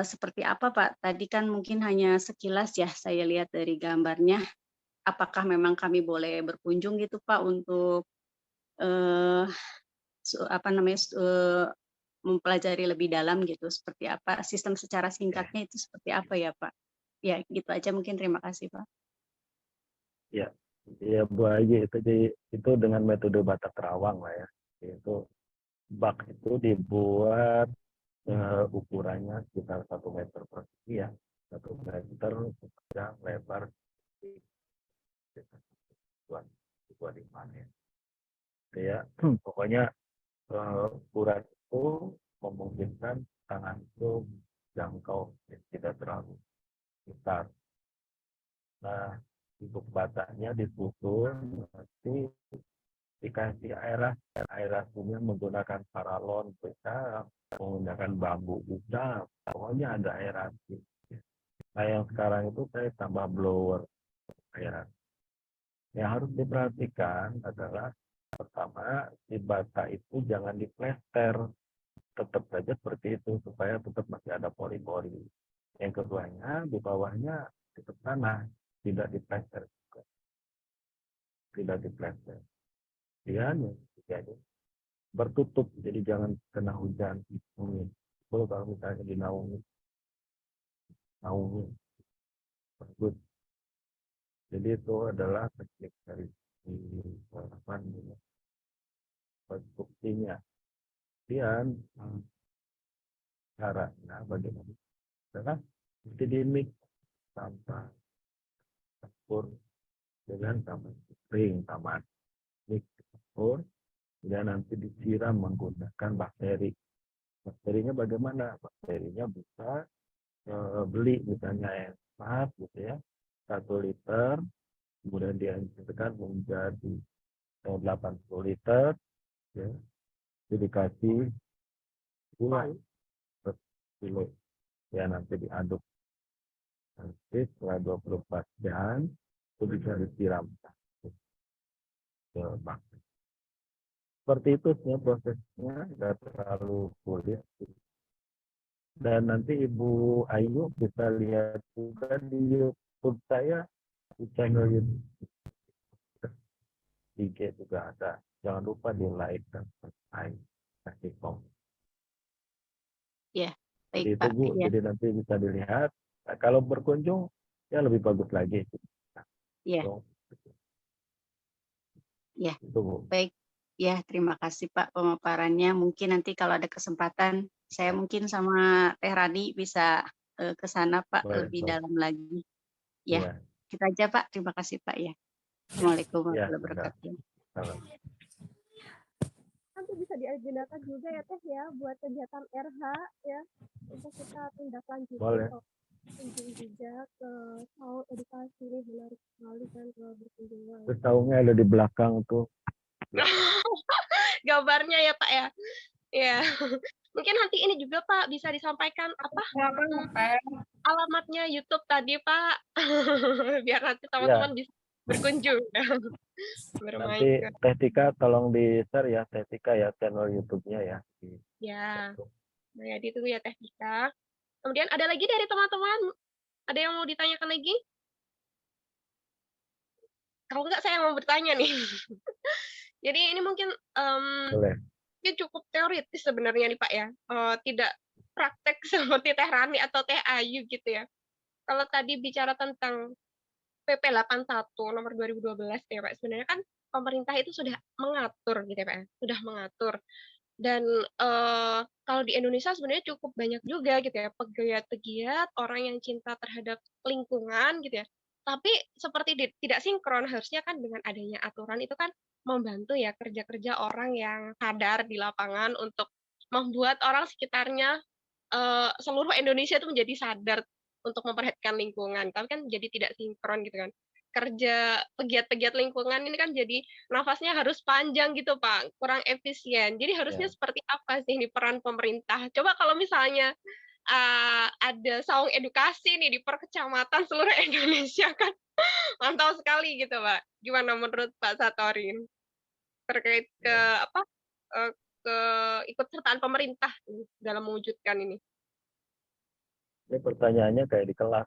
seperti apa Pak? Tadi kan mungkin hanya sekilas ya saya lihat dari gambarnya. Apakah memang kami boleh berkunjung gitu Pak untuk mempelajari lebih dalam gitu, seperti apa sistem secara singkatnya itu seperti apa ya Pak? Ya gitu aja mungkin, terima kasih Pak. Ya, ya Bu Aji, itu dengan metode bata kerawang lah ya. Itu bak itu dibuat ukurannya sekitar 1 meter persegi ya, 1 meter panjang, lebar 25 ya. Ya, pokoknya ukuran itu memungkinkan tangan itu jangkau, tidak terlalu besar. Nah, untuk batanya disusun, nanti dikasih air aslinya menggunakan paralon bisa, menggunakan bambu bisa, pokoknya ada air asli. Nah, yang sekarang itu saya tambah blower air asli. Yang harus diperhatikan adalah pertama, si bata itu jangan diplester, tetap saja seperti itu supaya tetap masih ada pori-pori. Yang keduanya di bawahnya tetap tanah, tidak diplester juga, tidak diplester. Dan yang ketiga bertutup, jadi jangan kena hujan. Kalau misalnya dinaungi bagus. Jadi itu adalah teknik dari konstruksinya. Kemudian caranya bagaimana? Adalah mesti dimix sampah dapur dengan sampah kering, taman mix dapur, kemudian nanti disiram menggunakan bakteri. Bakterinya bagaimana? Bakterinya bisa beli misalnya yang empat gitu ya, 1 liter, kemudian dihancurkan menjadi 80 liter, ya, itu dikasih gula per kilo, ya nanti diaduk. Nanti setelah 24 jam itu bisa disiram ke bakteri. Seperti itu sebenarnya prosesnya, nggak terlalu sulit. Dan nanti Ibu Ayu bisa lihat juga di YouTube saya, di channel YouTube IG juga ada. Jangan lupa di like dan subscribe, kasih komen. Ya, Jadi baik itu Pak. Bu, Ya, jadi nanti bisa dilihat. Nah, kalau berkunjung ya lebih bagus lagi. ya, So, ya. itu Bu. Baik. Ya, terima kasih Pak pemaparannya. Mungkin nanti kalau ada kesempatan, saya mungkin sama Teh Rani bisa ke sana Pak Boleh, lebih boleh. dalam lagi. Ya, Iya. kita aja Pak. Terima kasih Pak ya. Assalamualaikum Ya, warahmatullahi wabarakatuh. salam. Nanti bisa diagendakan juga ya Teh ya buat kegiatan RH ya untuk kita tindak lanjuti Boleh. kunjung juga ke saung edukasi ini menarik sekali kan kalau berkunjung. Terus saungnya ada di belakang tuh. Gambarnya ya Pak ya. Ya. Mungkin nanti ini juga Pak bisa disampaikan apa alamatnya YouTube tadi Pak. Biar nanti Ya, teman-teman bisa berkunjung. nanti Bermain ke. Teh Tika tolong di-share ya, Teh Tika ya, channel YouTube-nya ya. Ya. Nah, ya ditunggu ya Teh Tika. Kemudian ada lagi dari teman-teman? Ada yang mau ditanyakan lagi? Kalau enggak saya mau bertanya nih. Jadi ini mungkin Boleh. ini cukup teoritis sebenarnya nih Pak ya. Tidak praktek seperti Teh Rani atau Teh Ayu gitu ya. Kalau tadi bicara tentang PP 81 nomor 2012 ya Pak, sebenarnya kan pemerintah itu sudah mengatur gitu ya Pak ya. Sudah mengatur. Dan kalau di Indonesia sebenarnya cukup banyak juga gitu ya pegiat-pegiat orang yang cinta terhadap lingkungan gitu ya. Tapi seperti tidak sinkron harusnya kan dengan adanya aturan itu kan membantu ya kerja-kerja orang yang sadar di lapangan untuk membuat orang sekitarnya seluruh Indonesia itu menjadi sadar untuk memperhatikan lingkungan. Tapi kan jadi tidak sinkron gitu kan. Kerja pegiat-pegiat lingkungan ini kan jadi nafasnya harus panjang gitu Pak, kurang efisien. Jadi harusnya Ya. seperti apa sih ini peran pemerintah? Coba kalau misalnya ada saung edukasi nih di per kecamatan seluruh Indonesia kan mantap sekali gitu Pak. Gimana menurut Pak Satori terkait ke Ya. apa ke ikut sertaan pemerintah dalam mewujudkan ini? Ini pertanyaannya kayak di kelas.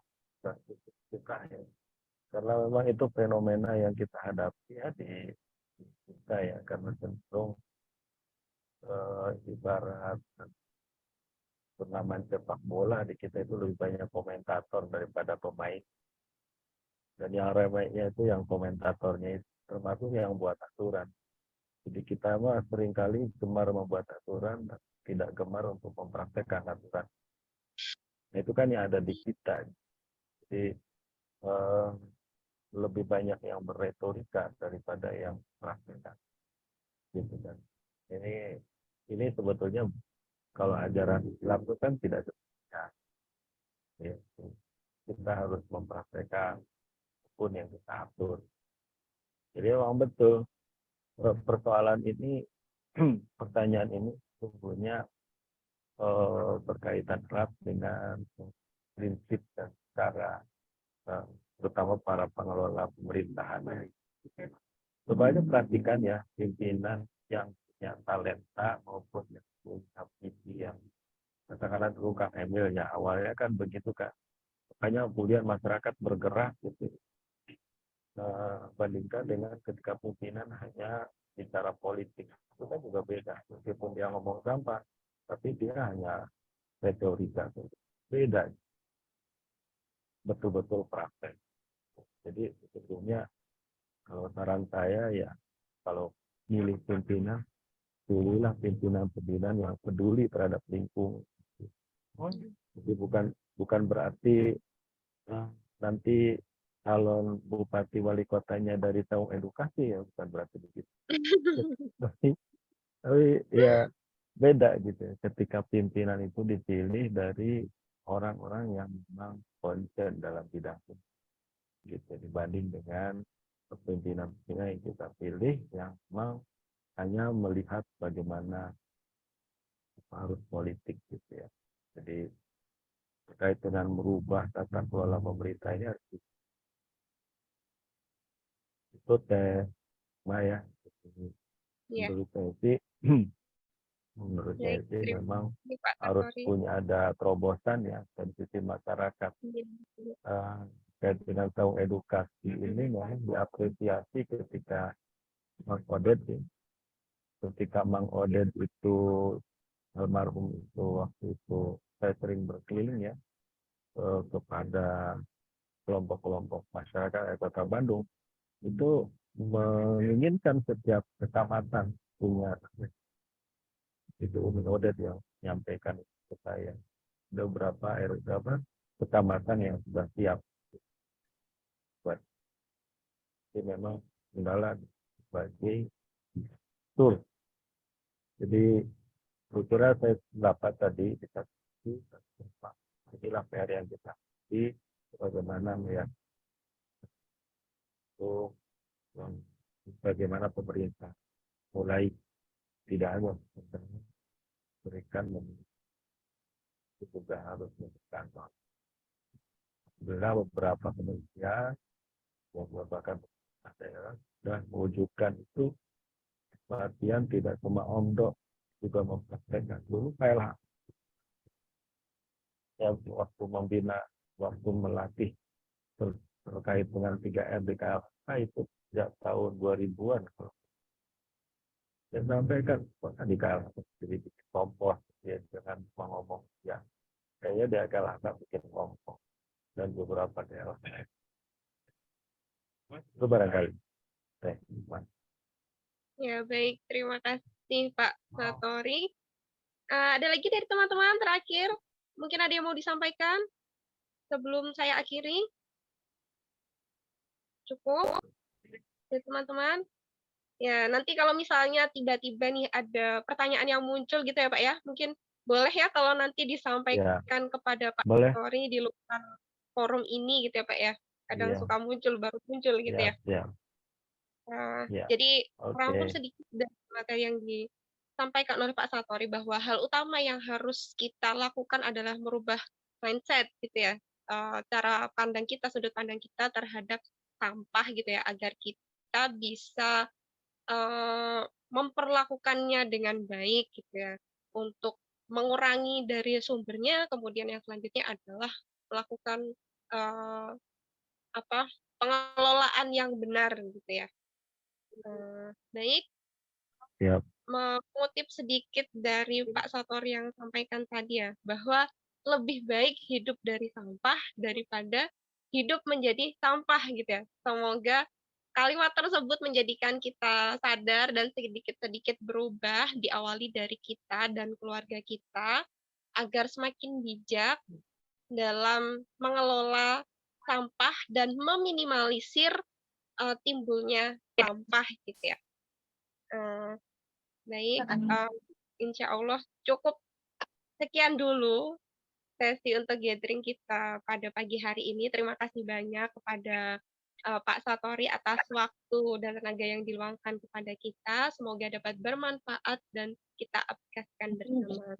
Suka ya. Karena memang itu fenomena yang kita hadapi ya di kita ya, karena cenderung ibarat turnamen sepak bola di kita itu lebih banyak komentator daripada pemain. Dan yang remehnya itu yang komentatornya itu, termasuk yang buat aturan. Jadi kita mah seringkali gemar membuat aturan, tidak gemar untuk mempraktekkan aturan. Nah, itu kan yang ada di kita. Jadi lebih banyak yang berretorika daripada yang praktekkan. Gitu kan. Ini sebetulnya kalau ajaran Islam itu kan tidak demikian. Ya, kita harus mempraktekkan pun yang kita atur. Jadi memang betul persoalan ini, pertanyaan ini sesungguhnya berkaitan erat dengan prinsip dan cara terutama para pengelola pemerintahan. Coba aja perhatikan ya pimpinan yang punya talenta maupun yang punya visi yang katakanlah dulu Kang Emil ya awalnya kan begitu kan. Makanya kemudian masyarakat bergerak gitu. Bandingkan dengan ketika pimpinan hanya bicara politik itu kan juga beda. Meskipun dia ngomong gampang, tapi dia hanya retorika, beda. Betul-betul praktek. Jadi sebetulnya kalau saran saya ya kalau milih pimpinan, pilihlah pimpinan-pimpinan yang peduli terhadap lingkungan. Jadi bukan berarti nanti calon bupati wali kotanya dari saung edukasi ya, bukan berarti begitu. Tapi ya beda gitu. Ketika pimpinan itu dipilih dari orang-orang yang memang concern dalam bidang itu, gitu, dibanding dengan pimpinan-pimpinan yang kita pilih yang memang hanya melihat bagaimana arus politik gitu ya. Jadi terkait dengan merubah tata kelola pemerintah ini harus itu Teh Maya. Iya. Menurut saya sih Menurut saya Baik, sih terima memang kasih Pak harus Satori. punya ada terobosan ya dari sisi masyarakat. Iya, betul. Terkait dengan saung edukasi ini memang diapresiasi ketika Mang Odet ya. Ketika Mang Odet itu almarhum itu waktu itu saya sering berkeliling ya kepada kelompok-kelompok masyarakat Kota Bandung itu menginginkan setiap kecamatan punya itu Umi Odet yang menyampaikan ke saya. Ada beberapa kecamatan yang sudah siap buat ini memang kendala sebagai tool. Jadi strukturnya saya dapat tadi kita inilah PR yang kita di bagaimana melihat itu bagaimana pemerintah mulai tidak hanya berikan juga harus memberikan beberapa kementerian yang merupakan daerah dan mewujudkan itu perhatian tidak cuma omdo juga mempraktekkan dulu KLH ya waktu membina waktu melatih terkait dengan 3R di KLH itu sejak tahun 2000-an saya sampaikan di KLH jadi bikin kompos ya dengan ngomong ya kayaknya di KLH bikin kompos dan beberapa daerah itu barangkali Ya, baik. Terima kasih Pak Satori. Ada lagi dari teman-teman terakhir? Mungkin ada yang mau disampaikan sebelum saya akhiri? Cukup? Dari teman-teman? Ya, nanti kalau misalnya tiba-tiba nih ada pertanyaan yang muncul gitu ya Pak ya, mungkin boleh ya kalau nanti disampaikan kepada Pak Satori di luar forum ini gitu ya Pak ya. Kadang suka muncul, baru muncul gitu ya. Jadi rangkum sedikit dari materi yang disampaikan oleh Pak Satori bahwa hal utama yang harus kita lakukan adalah merubah mindset gitu ya, cara pandang kita, sudut pandang kita terhadap sampah gitu ya, agar kita bisa memperlakukannya dengan baik gitu ya, untuk mengurangi dari sumbernya. Kemudian yang selanjutnya adalah melakukan pengelolaan yang benar gitu ya. Baik. Mengutip sedikit dari Pak Satori yang sampaikan tadi ya, bahwa lebih baik hidup dari sampah daripada hidup menjadi sampah gitu ya. Semoga kalimat tersebut menjadikan kita sadar dan sedikit-sedikit berubah, diawali dari kita dan keluarga kita, agar semakin bijak dalam mengelola sampah dan meminimalisir timbulnya sampah gitu ya. Baik, insya Allah cukup sekian dulu sesi untuk gathering kita pada pagi hari ini. Terima kasih banyak kepada Pak Satori atas waktu dan tenaga yang diluangkan kepada kita. Semoga dapat bermanfaat dan kita aplikasikan bersama.